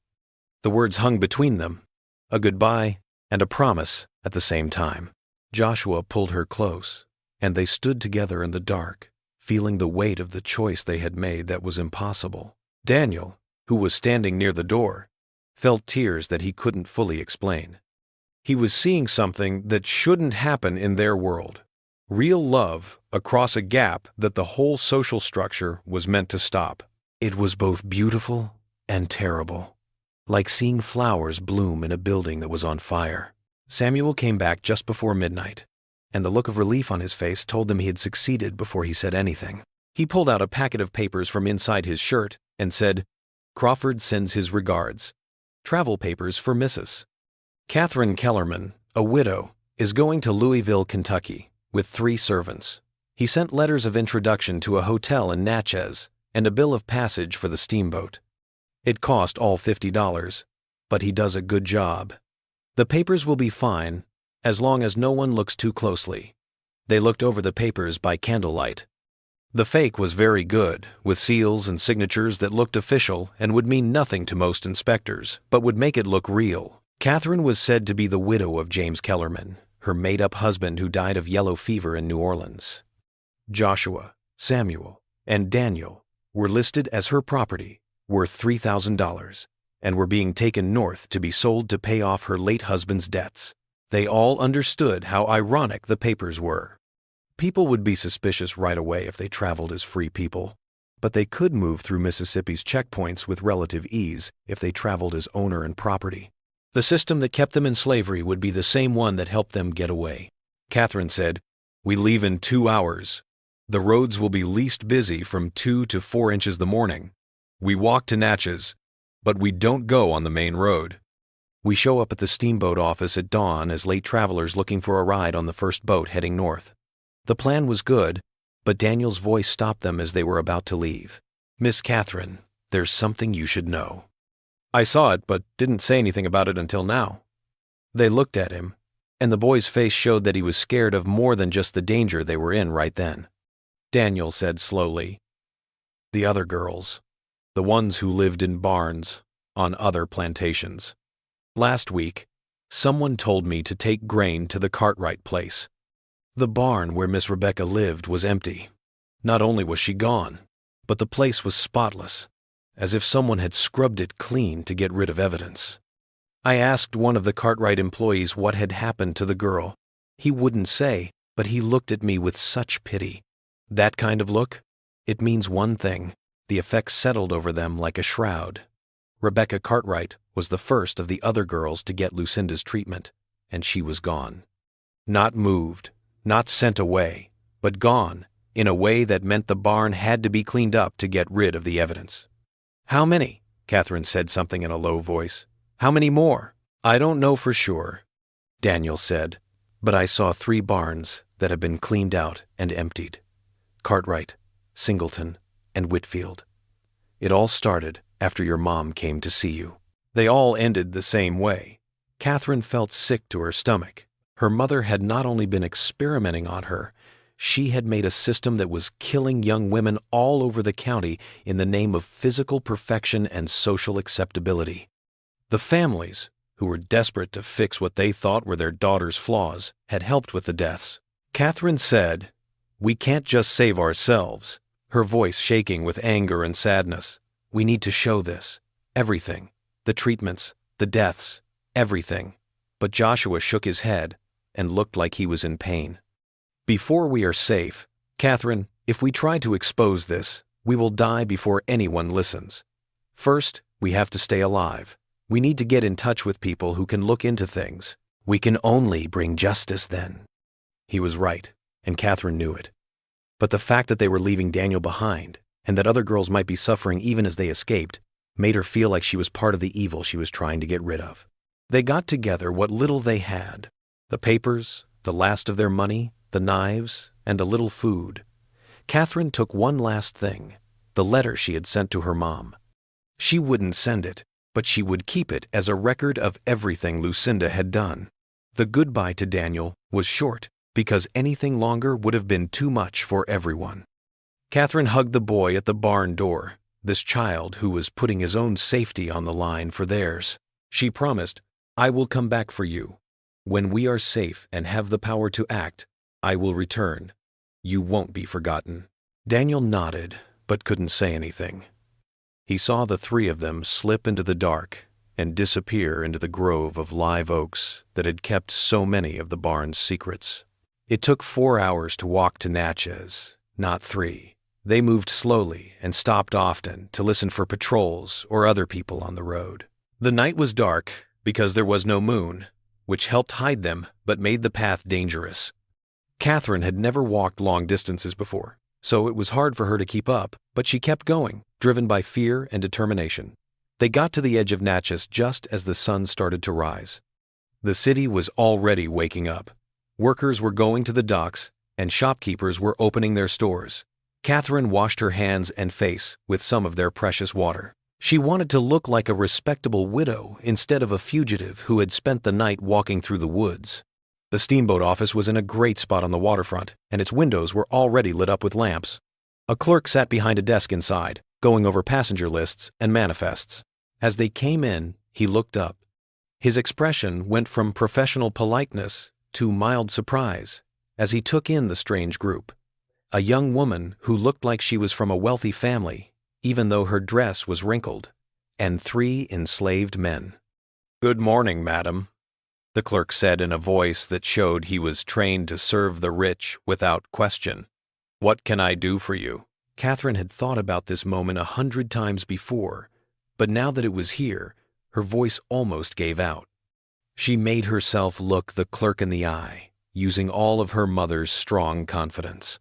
The words hung between them, a goodbye and a promise at the same time. Joshua pulled her close, and they stood together in the dark, feeling the weight of the choice they had made that was impossible. Daniel, who was standing near the door, felt tears that he couldn't fully explain. He was seeing something that shouldn't happen in their world. Real love across a gap that the whole social structure was meant to stop. It was both beautiful and terrible, like seeing flowers bloom in a building that was on fire. Samuel came back just before midnight, and the look of relief on his face told them he had succeeded before he said anything. He pulled out a packet of papers from inside his shirt and said, "Crawford sends his regards. Travel papers for Mrs. Catherine Kellerman, a widow, is going to Louisville, Kentucky, with 3 servants. He sent letters of introduction to a hotel in Natchez and a bill of passage for the steamboat. It cost all $50, but he does a good job. The papers will be fine as long as no one looks too closely." They looked over the papers by candlelight. The fake was very good, with seals and signatures that looked official and would mean nothing to most inspectors, but would make it look real. Catherine was said to be the widow of James Kellerman, her made-up husband who died of yellow fever in New Orleans. Joshua, Samuel, and Daniel were listed as her property, worth $3,000, and were being taken north to be sold to pay off her late husband's debts. They all understood how ironic the papers were. People would be suspicious right away if they traveled as free people, but they could move through Mississippi's checkpoints with relative ease if they traveled as owner and property. The system that kept them in slavery would be the same one that helped them get away. Catherine said, "We leave in 2 hours. The roads will be least busy from 2 to 4 inches the morning. We walk to Natchez, but we don't go on the main road. We show up at the steamboat office at dawn as late travelers looking for a ride on the first boat heading north." The plan was good, but Daniel's voice stopped them as they were about to leave. "Miss Catherine, there's something you should know." "I saw it, but didn't say anything about it until now." They looked at him, and the boy's face showed that he was scared of more than just the danger they were in right then. Daniel said slowly, "The other girls, the ones who lived in barns on other plantations. Last week, someone told me to take grain to the Cartwright place. The barn where Miss Rebecca lived was empty. Not only was she gone, but the place was spotless, as if someone had scrubbed it clean to get rid of evidence. I asked one of the Cartwright employees what had happened to the girl. He wouldn't say, but he looked at me with such pity. That kind of look, it means one thing: the effects settled over them like a shroud. Rebecca Cartwright was the first of the other girls to get Lucinda's treatment, and she was gone. Not moved, not sent away, but gone in a way that meant the barn had to be cleaned up to get rid of the evidence. "How many?" Catherine said something in a low voice. "How many more?" "I don't know for sure," Daniel said, "but I saw 3 barns that have been cleaned out and emptied. Cartwright, Singleton, and Whitfield. It all started after your mom came to see you." They all ended the same way. Catherine felt sick to her stomach. Her mother had not only been experimenting on her, she had made a system that was killing young women all over the county in the name of physical perfection and social acceptability. The families, who were desperate to fix what they thought were their daughter's flaws, had helped with the deaths. Catherine said, "We can't just save ourselves," her voice shaking with anger and sadness. "We need to show this. Everything. The treatments, the deaths, everything." But Joshua shook his head and looked like he was in pain. "Before we are safe, Catherine, if we try to expose this, we will die before anyone listens. First, we have to stay alive. We need to get in touch with people who can look into things. We can only bring justice then." He was right, and Catherine knew it. But the fact that they were leaving Daniel behind, and that other girls might be suffering even as they escaped, made her feel like she was part of the evil she was trying to get rid of. They got together what little they had: the papers, the last of their money, the knives, and a little food. Catherine took one last thing: the letter she had sent to her mom. She wouldn't send it, but she would keep it as a record of everything Lucinda had done. The goodbye to Daniel was short, because anything longer would have been too much for everyone. Catherine hugged the boy at the barn door, this child who was putting his own safety on the line for theirs. She promised, "I will come back for you. When we are safe and have the power to act, I will return. You won't be forgotten." Daniel nodded, but couldn't say anything. He saw the 3 of them slip into the dark and disappear into the grove of live oaks that had kept so many of the barn's secrets. It took 4 hours to walk to Natchez, not 3. They moved slowly and stopped often to listen for patrols or other people on the road. The night was dark because there was no moon, which helped hide them but made the path dangerous. Catherine had never walked long distances before, so it was hard for her to keep up, but she kept going, driven by fear and determination. They got to the edge of Natchez just as the sun started to rise. The city was already waking up. Workers were going to the docks, and shopkeepers were opening their stores. Catherine washed her hands and face with some of their precious water. She wanted to look like a respectable widow instead of a fugitive who had spent the night walking through the woods. The steamboat office was in a great spot on the waterfront, and its windows were already lit up with lamps. A clerk sat behind a desk inside, going over passenger lists and manifests. As they came in, he looked up. His expression went from professional politeness to mild surprise as he took in the strange group. A young woman who looked like she was from a wealthy family, even though her dress was wrinkled, and 3 enslaved men. "Good morning, madam," the clerk said in a voice that showed he was trained to serve the rich without question. "What can I do for you?" Catherine had thought about this moment 100 times before, but now that it was here, her voice almost gave out. She made herself look the clerk in the eye, using all of her mother's strong confidence.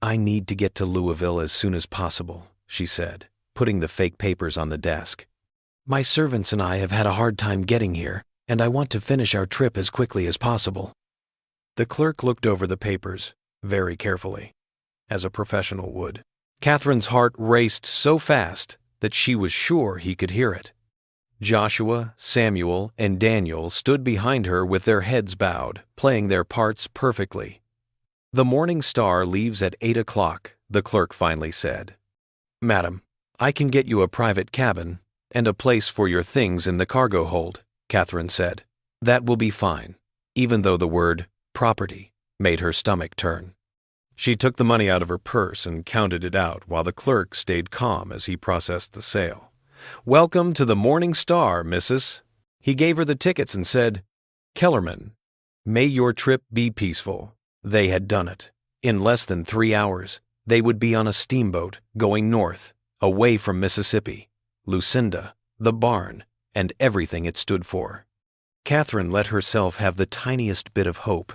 "I need to get to Louisville as soon as possible," she said, putting the fake papers on the desk. "My servants and I have had a hard time getting here, and I want to finish our trip as quickly as possible." The clerk looked over the papers, very carefully, as a professional would. Catherine's heart raced so fast that she was sure he could hear it. Joshua, Samuel, and Daniel stood behind her with their heads bowed, playing their parts perfectly. "The Morning Star leaves at 8 o'clock, the clerk finally said. "Madam, I can get you a private cabin and a place for your things in the cargo hold," Catherine said. "That will be fine," even though the word property made her stomach turn. She took the money out of her purse and counted it out while the clerk stayed calm as he processed the sale. "Welcome to the Morning Star, missus." He gave her the tickets and said, "Kellerman, may your trip be peaceful." They had done it. In less than 3 hours, they would be on a steamboat going north, away from Mississippi, Lucinda, the barn, and everything it stood for. Catherine let herself have the tiniest bit of hope.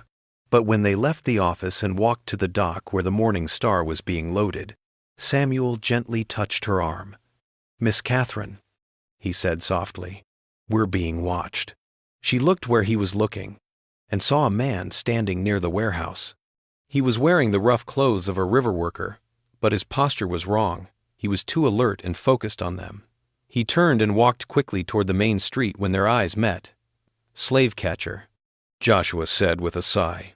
But when they left the office and walked to the dock where the Morning Star was being loaded, Samuel gently touched her arm. "Miss Catherine," he said softly, "we're being watched." She looked where he was looking and saw a man standing near the warehouse. He was wearing the rough clothes of a river worker, but his posture was wrong. He was too alert and focused on them. He turned and walked quickly toward the main street when their eyes met. "Slave catcher," Joshua said with a sigh.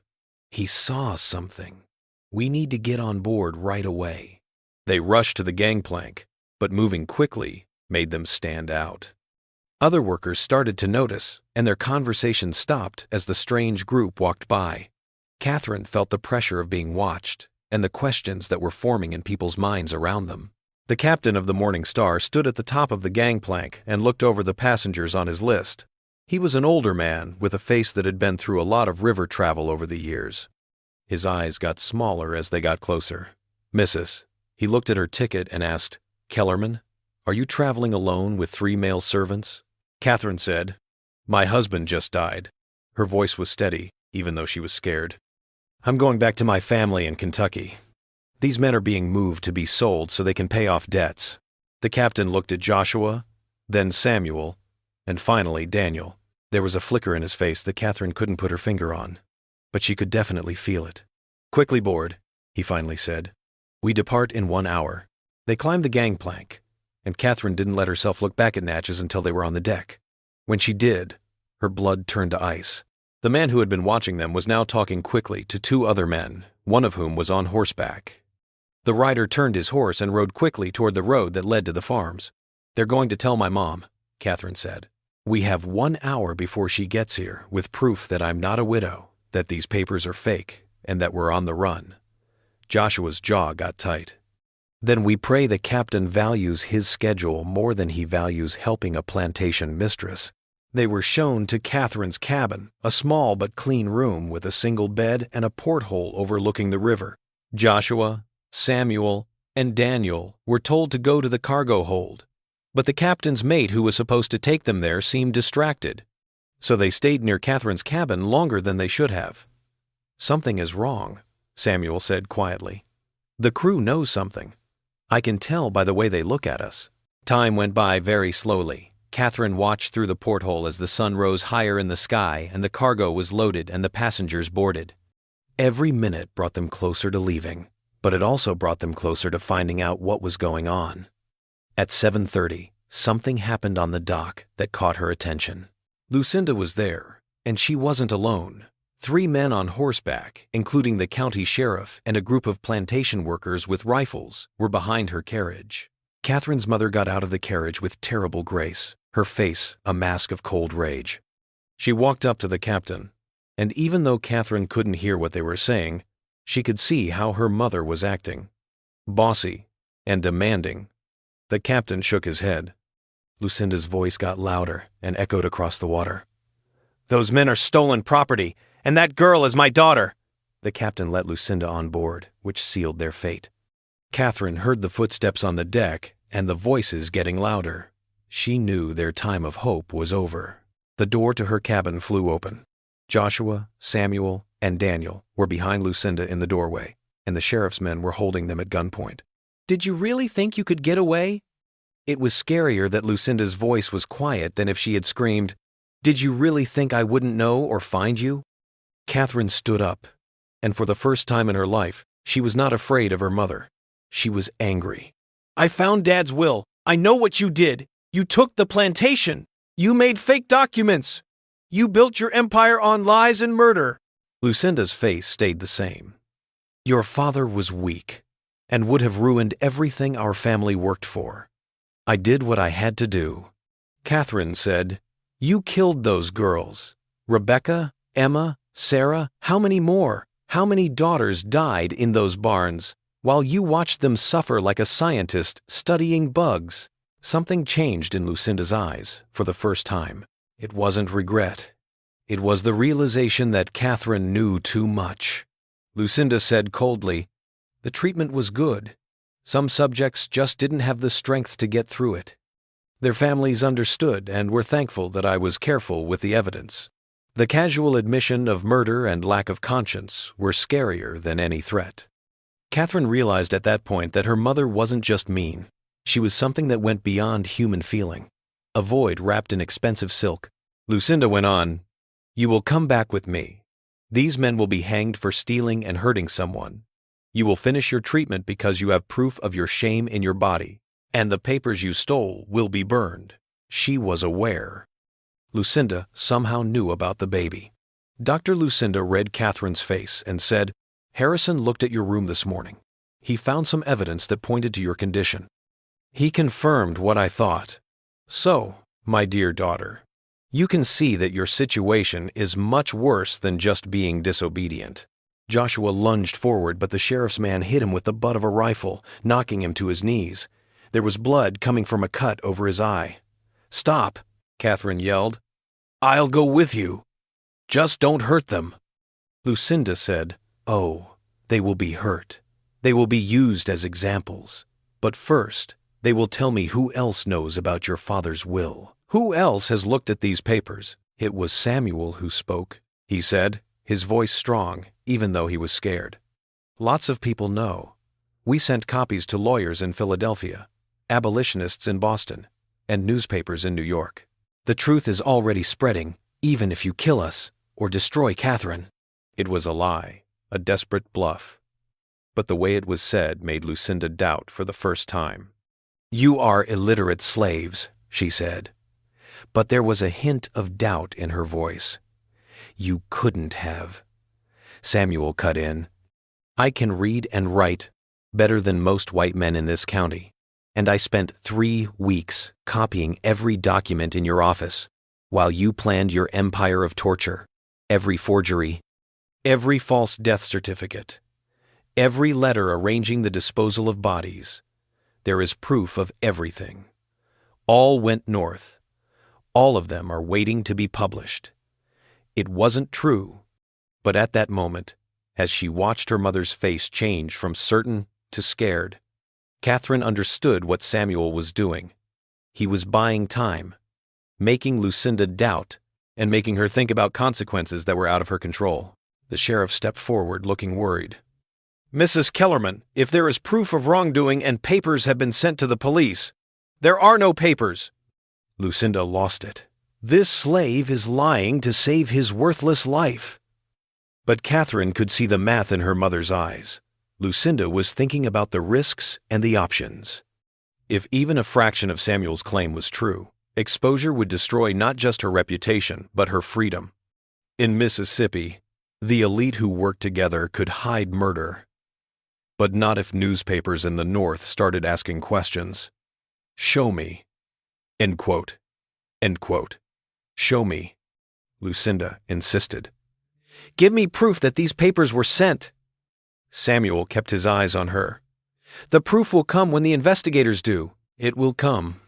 "He saw something. We need to get on board right away." They rushed to the gangplank, but moving quickly made them stand out. Other workers started to notice, and their conversation stopped as the strange group walked by. Catherine felt the pressure of being watched and the questions that were forming in people's minds around them. The captain of the Morning Star stood at the top of the gangplank and looked over the passengers on his list. He was an older man with a face that had been through a lot of river travel over the years. His eyes got smaller as they got closer. "Mrs." He looked at her ticket and asked, "Kellerman, are you traveling alone with 3 male servants?" Catherine said, "My husband just died." Her voice was steady, even though she was scared. "I'm going back to my family in Kentucky. These men are being moved to be sold so they can pay off debts." The captain looked at Joshua, then Samuel, and finally Daniel. There was a flicker in his face that Catherine couldn't put her finger on, but she could definitely feel it. "Quickly board," he finally said. "We depart in 1 hour." They climbed the gangplank, and Catherine didn't let herself look back at Natchez until they were on the deck. When she did, her blood turned to ice. The man who had been watching them was now talking quickly to 2 other men, one of whom was on horseback. The rider turned his horse and rode quickly toward the road that led to the farms. "They're going to tell my mom," Catherine said. "We have 1 hour before she gets here with proof that I'm not a widow, that these papers are fake, and that we're on the run." Joshua's jaw got tight. "Then we pray the captain values his schedule more than he values helping a plantation mistress." They were shown to Catherine's cabin, a small but clean room with a single bed and a porthole overlooking the river. Joshua, Samuel, and Daniel were told to go to the cargo hold, but the captain's mate who was supposed to take them there seemed distracted, so they stayed near Catherine's cabin longer than they should have. "Something is wrong," Samuel said quietly. "The crew knows something. I can tell by the way they look at us." Time went by very slowly. Catherine watched through the porthole as the sun rose higher in the sky and the cargo was loaded and the passengers boarded. Every minute brought them closer to leaving, but it also brought them closer to finding out what was going on. At 7:30, something happened on the dock that caught her attention. Lucinda was there, and she wasn't alone. 3 men on horseback, including the county sheriff and a group of plantation workers with rifles, were behind her carriage. Catherine's mother got out of the carriage with terrible grace, her face a mask of cold rage. She walked up to the captain, and even though Catherine couldn't hear what they were saying, she could see how her mother was acting. Bossy and demanding. The captain shook his head. Lucinda's voice got louder and echoed across the water. "Those men are stolen property, and that girl is my daughter." The captain let Lucinda on board, which sealed their fate. Catherine heard the footsteps on the deck and the voices getting louder. She knew their time of hope was over. The door to her cabin flew open. Joshua, Samuel, and Daniel were behind Lucinda in the doorway, and the sheriff's men were holding them at gunpoint. "Did you really think you could get away?" It was scarier that Lucinda's voice was quiet than if she had screamed, "Did you really think I wouldn't know or find you?" Catherine stood up, and for the first time in her life, she was not afraid of her mother. She was angry. "I found Dad's will. I know what you did. You took the plantation. You made fake documents. You built your empire on lies and murder." Lucinda's face stayed the same. "Your father was weak and would have ruined everything our family worked for. I did what I had to do." Catherine said, "You killed those girls. Rebecca, Emma, Sarah, how many more? How many daughters died in those barns while you watched them suffer like a scientist studying bugs?" Something changed in Lucinda's eyes for the first time. It wasn't regret. It was the realization that Catherine knew too much. Lucinda said coldly, "The treatment was good. Some subjects just didn't have the strength to get through it. Their families understood and were thankful that I was careful with the evidence. The casual admission of murder and lack of conscience were scarier than any threat. Catherine realized at that point that her mother wasn't just mean. She was something that went beyond human feeling. A void wrapped in expensive silk. Lucinda went on, "You will come back with me. These men will be hanged for stealing and hurting someone. You will finish your treatment because you have proof of your shame in your body, and the papers you stole will be burned." She was aware. Lucinda somehow knew about the baby. Dr. Lucinda read Catherine's face and said, "Harrison looked at your room this morning. He found some evidence that pointed to your condition. He confirmed what I thought. So, my dear daughter, you can see that your situation is much worse than just being disobedient." Joshua lunged forward, but the sheriff's man hit him with the butt of a rifle, knocking him to his knees. There was blood coming from a cut over his eye. "Stop," Catherine yelled. "I'll go with you. Just don't hurt them." Lucinda said, "Oh, they will be hurt. They will be used as examples. But first, they will tell me who else knows about your father's will. Who else has looked at these papers?" It was Samuel who spoke, he said, his voice strong, even though he was scared. "Lots of people know. We sent copies to lawyers in Philadelphia, abolitionists in Boston, and newspapers in New York. The truth is already spreading, even if you kill us or destroy Catherine." It was a lie, a desperate bluff. But the way it was said made Lucinda doubt for the first time. "You are illiterate slaves," she said. But there was a hint of doubt in her voice. "You couldn't have." Samuel cut in. "I can read and write better than most white men in this county, and I spent 3 weeks copying every document in your office while you planned your empire of torture. Every forgery, every false death certificate, every letter arranging the disposal of bodies. There is proof of everything. All went north. All of them are waiting to be published." It wasn't true, but at that moment, as she watched her mother's face change from certain to scared, Catherine understood what Samuel was doing. He was buying time, making Lucinda doubt and making her think about consequences that were out of her control. The sheriff stepped forward, looking worried. "Mrs. Kellerman, if there is proof of wrongdoing and papers have been sent to the police—" "There are no papers." Lucinda lost it. This slave is lying to save his worthless life. But Catherine could see the math in her mother's eyes. Lucinda was thinking about the risks and the options. If even a fraction of Samuel's claim was true, exposure would destroy not just her reputation, but her freedom. In Mississippi, the elite who worked together could hide murder. But not if newspapers in the North started asking questions. "Show me." End quote. End quote. "Show me," Lucinda insisted. "Give me proof that these papers were sent." Samuel kept his eyes on her. "The proof will come when the investigators do." It will come,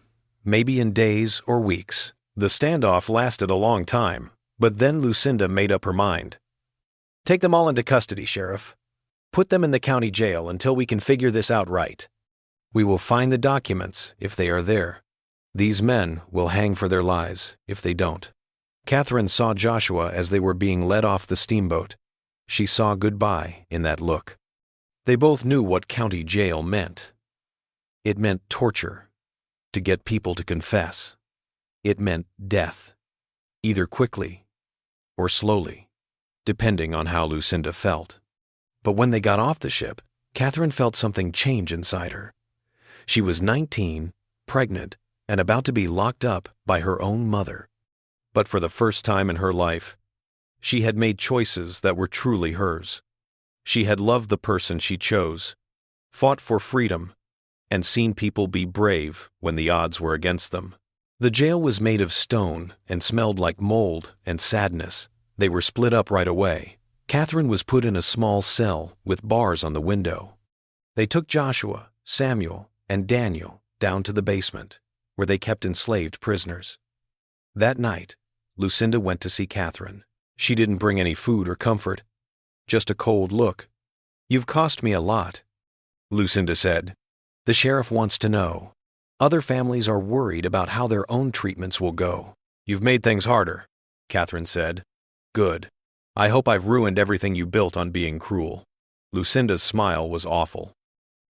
maybe in days or weeks. The standoff lasted a long time, but then Lucinda made up her mind. "Take them all into custody, Sheriff. Put them in the county jail until we can figure this out right. We will find the documents if they are there. These men will hang for their lies if they don't." Catherine saw Joshua as they were being led off the steamboat. She saw goodbye in that look. They both knew what county jail meant. It meant torture, to get people to confess. It meant death, either quickly or slowly, depending on how Lucinda felt. But when they got off the ship, Catherine felt something change inside her. She was 19, pregnant, and about to be locked up by her own mother. But for the first time in her life, she had made choices that were truly hers. She had loved the person she chose, fought for freedom, and seen people be brave when the odds were against them. The jail was made of stone and smelled like mold and sadness. They were split up right away. Catherine was put in a small cell with bars on the window. They took Joshua, Samuel, and Daniel down to the basement, where they kept enslaved prisoners. That night, Lucinda went to see Catherine. She didn't bring any food or comfort, just a cold look. "You've cost me a lot," Lucinda said. "The sheriff wants to know. Other families are worried about how their own treatments will go." "You've made things harder," Catherine said. Good. I hope I've ruined everything you built on being cruel. Lucinda's smile was awful.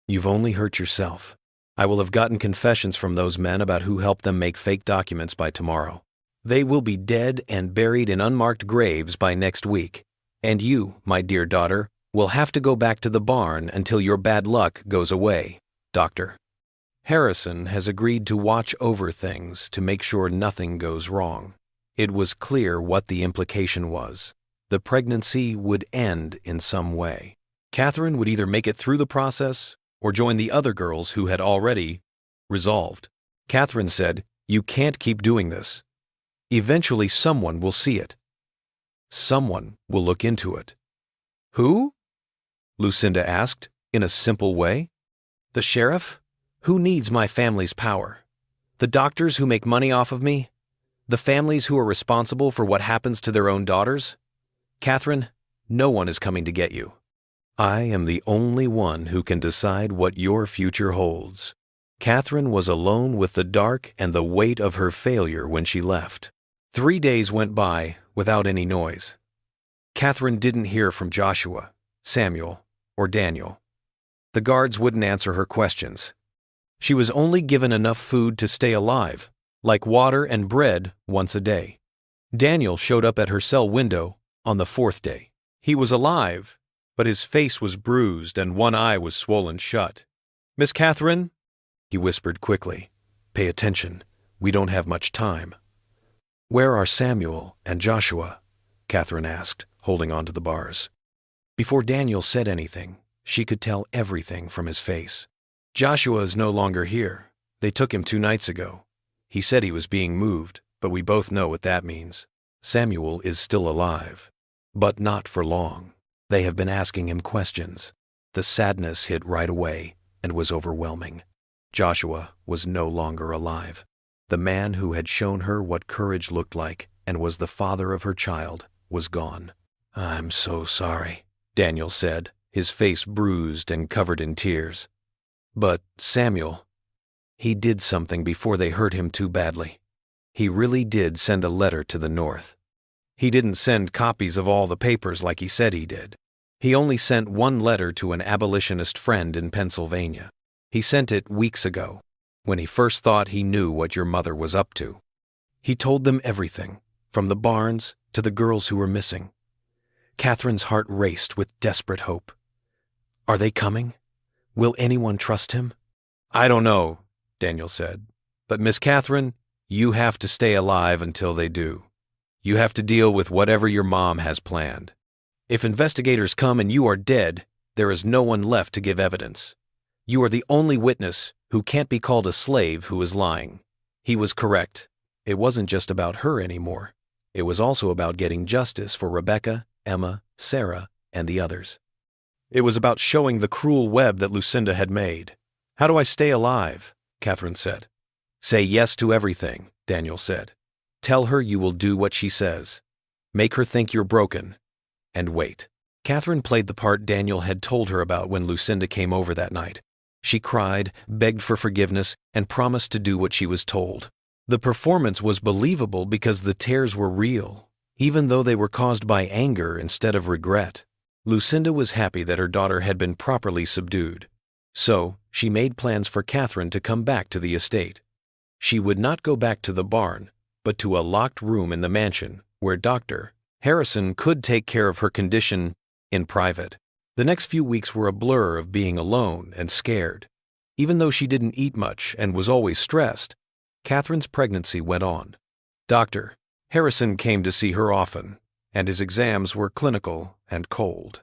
You've only hurt yourself. I will have gotten confessions from those men about who helped them make fake documents by tomorrow. They will be dead and buried in unmarked graves by next week. And you, my dear daughter, will have to go back to the barn until your bad luck goes away, Doctor. Harrison has agreed to watch over things to make sure nothing goes wrong. It was clear what the implication was. The pregnancy would end in some way. Catherine would either make it through the process or join the other girls who had already resolved. Catherine said, "You can't keep doing this. Eventually someone will see it. Someone will look into it." Who? Lucinda asked, in a simple way. The sheriff? Who needs my family's power? The doctors who make money off of me? The families who are responsible for what happens to their own daughters? Catherine, no one is coming to get you. I am the only one who can decide what your future holds. Catherine was alone with the dark and the weight of her failure when she left. 3 days went by without any noise. Catherine didn't hear from Joshua, Samuel, or Daniel. The guards wouldn't answer her questions. She was only given enough food to stay alive, like water and bread once a day. Daniel showed up at her cell window on the 4th day. He was alive, but his face was bruised and one eye was swollen shut. "Miss Catherine?" he whispered quickly. "Pay attention. We don't have much time." "Where are Samuel and Joshua?" Catherine asked, holding on to the bars. Before Daniel said anything, she could tell everything from his face. "Joshua is no longer here. They took him 2 nights ago. He said he was being moved, but we both know what that means. Samuel is still alive, but not for long. They have been asking him questions." The sadness hit right away and was overwhelming. Joshua was no longer alive. The man who had shown her what courage looked like and was the father of her child was gone. "I'm so sorry," Daniel said, his face bruised and covered in tears. "But Samuel, he did something before they hurt him too badly. He really did send a letter to the North. He didn't send copies of all the papers like he said he did. He only sent one letter to an abolitionist friend in Pennsylvania. He sent it weeks ago, when he first thought he knew what your mother was up to. He told them everything, from the barns to the girls who were missing." Catherine's heart raced with desperate hope. "Are they coming? Will anyone trust him?" "I don't know," Daniel said. "But Miss Catherine, you have to stay alive until they do. You have to deal with whatever your mom has planned. If investigators come and you are dead, there is no one left to give evidence. You are the only witness who can't be called a slave who is lying." He was correct. It wasn't just about her anymore. It was also about getting justice for Rebecca, Emma, Sarah, and the others. It was about showing the cruel web that Lucinda had made. "How do I stay alive?" Catherine said. "Say yes to everything," Daniel said. "Tell her you will do what she says. Make her think you're broken. And wait." Catherine played the part Daniel had told her about when Lucinda came over that night. She cried, begged for forgiveness, and promised to do what she was told. The performance was believable because the tears were real, even though they were caused by anger instead of regret. Lucinda was happy that her daughter had been properly subdued. So, she made plans for Catherine to come back to the estate. She would not go back to the barn, but to a locked room in the mansion where Dr. Harrison could take care of her condition in private. The next few weeks were a blur of being alone and scared. Even though she didn't eat much and was always stressed, Catherine's pregnancy went on. Dr. Harrison came to see her often, and his exams were clinical and cold.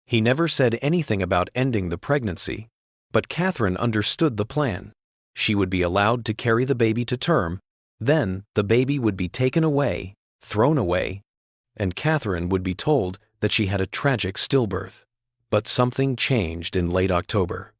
He never said anything about ending the pregnancy, but Catherine understood the plan. She would be allowed to carry the baby to term, then the baby would be taken away, thrown away, and Catherine would be told that she had a tragic stillbirth. But something changed in late October.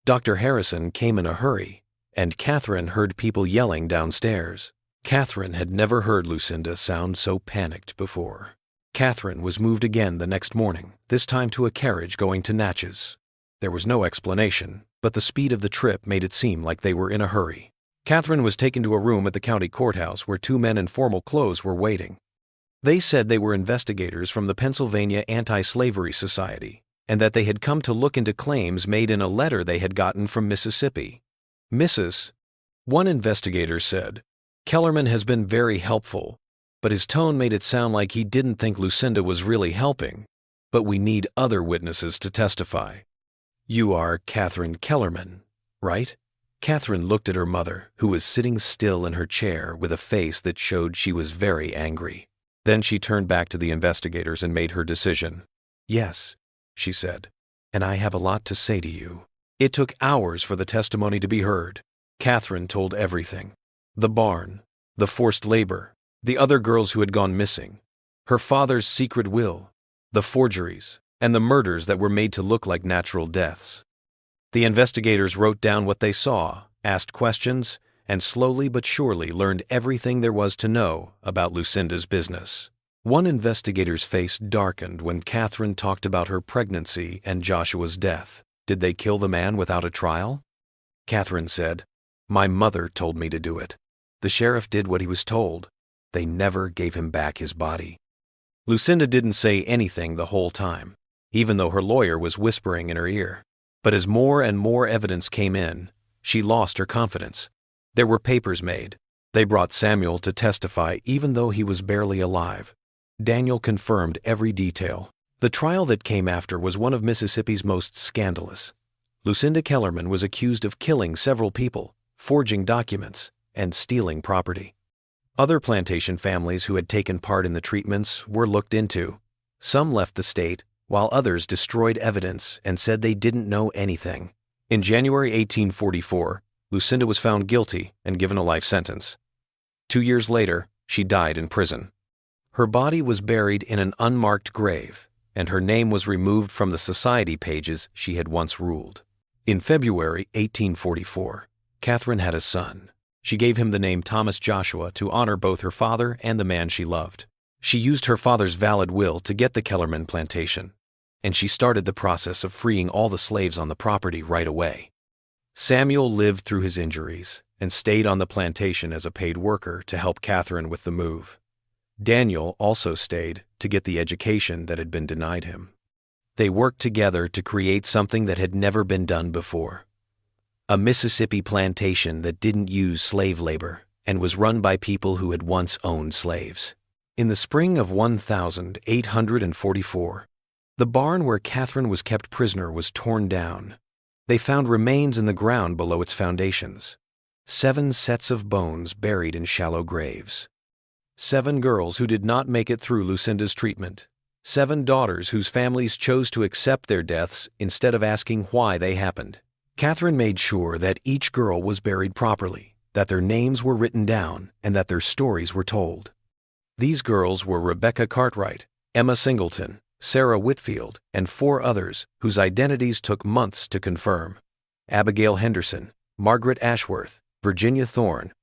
Dr. Harrison came in a hurry, and Catherine heard people yelling downstairs. Catherine had never heard Lucinda sound so panicked before. Catherine was moved again the next morning, this time to a carriage going to Natchez. There was no explanation, but the speed of the trip made it seem like they were in a hurry. Catherine was taken to a room at the county courthouse where 2 men in formal clothes were waiting. They said they were investigators from the Pennsylvania Anti-Slavery Society, and that they had come to look into claims made in a letter they had gotten from Mississippi. One investigator said, "Kellerman has been very helpful, but his tone made it sound like he didn't think Lucinda was really helping. But we need other witnesses to testify." "You are Catherine Kellerman, right?" Catherine looked at her mother, who was sitting still in her chair with a face that showed she was very angry. Then she turned back to the investigators and made her decision. "Yes," she said, "and I have a lot to say to you." It took hours for the testimony to be heard. Catherine told everything. The barn, the forced labor, the other girls who had gone missing, her father's secret will, the forgeries, and the murders that were made to look like natural deaths. The investigators wrote down what they saw, asked questions, and slowly but surely learned everything there was to know about Lucinda's business. One investigator's face darkened when Catherine talked about her pregnancy and Joshua's death. "Did they kill the man without a trial?" Catherine said, "My mother told me to do it. The sheriff did what he was told. They never gave him back his body." Lucinda didn't say anything the whole time, even though her lawyer was whispering in her ear. But as more and more evidence came in, she lost her confidence. There were papers made. They brought Samuel to testify even though he was barely alive. Daniel confirmed every detail. The trial that came after was one of Mississippi's most scandalous. Lucinda Kellerman was accused of killing several people, forging documents, and stealing property. Other plantation families who had taken part in the treatments were looked into. Some left the state, while others destroyed evidence and said they didn't know anything. In January 1844, Lucinda was found guilty and given a life sentence. 2 years later, she died in prison. Her body was buried in an unmarked grave, and her name was removed from the society pages she had once ruled. In February 1844, Catherine had a son. She gave him the name Thomas Joshua to honor both her father and the man she loved. She used her father's valid will to get the Kellerman plantation, and she started the process of freeing all the slaves on the property right away. Samuel lived through his injuries and stayed on the plantation as a paid worker to help Catherine with the move. Daniel also stayed to get the education that had been denied him. They worked together to create something that had never been done before. A Mississippi plantation that didn't use slave labor and was run by people who had once owned slaves. In the spring of 1844, the barn where Catherine was kept prisoner was torn down. They found remains in the ground below its foundations. 7 sets of bones buried in shallow graves. 7 girls who did not make it through Lucinda's treatment. 7 daughters whose families chose to accept their deaths instead of asking why they happened. Catherine made sure that each girl was buried properly, that their names were written down, and that their stories were told. These girls were Rebecca Cartwright, Emma Singleton, Sarah Whitfield, and 4 others whose identities took months to confirm: Abigail Henderson, Margaret Ashworth, Virginia Thorne,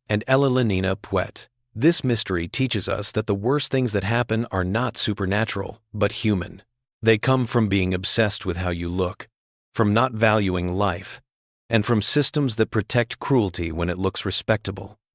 and Ella Lenina Puett. This mystery teaches us that the worst things that happen are not supernatural, but human. They come from being obsessed with how you look, from not valuing life, and from systems that protect cruelty when it looks respectable.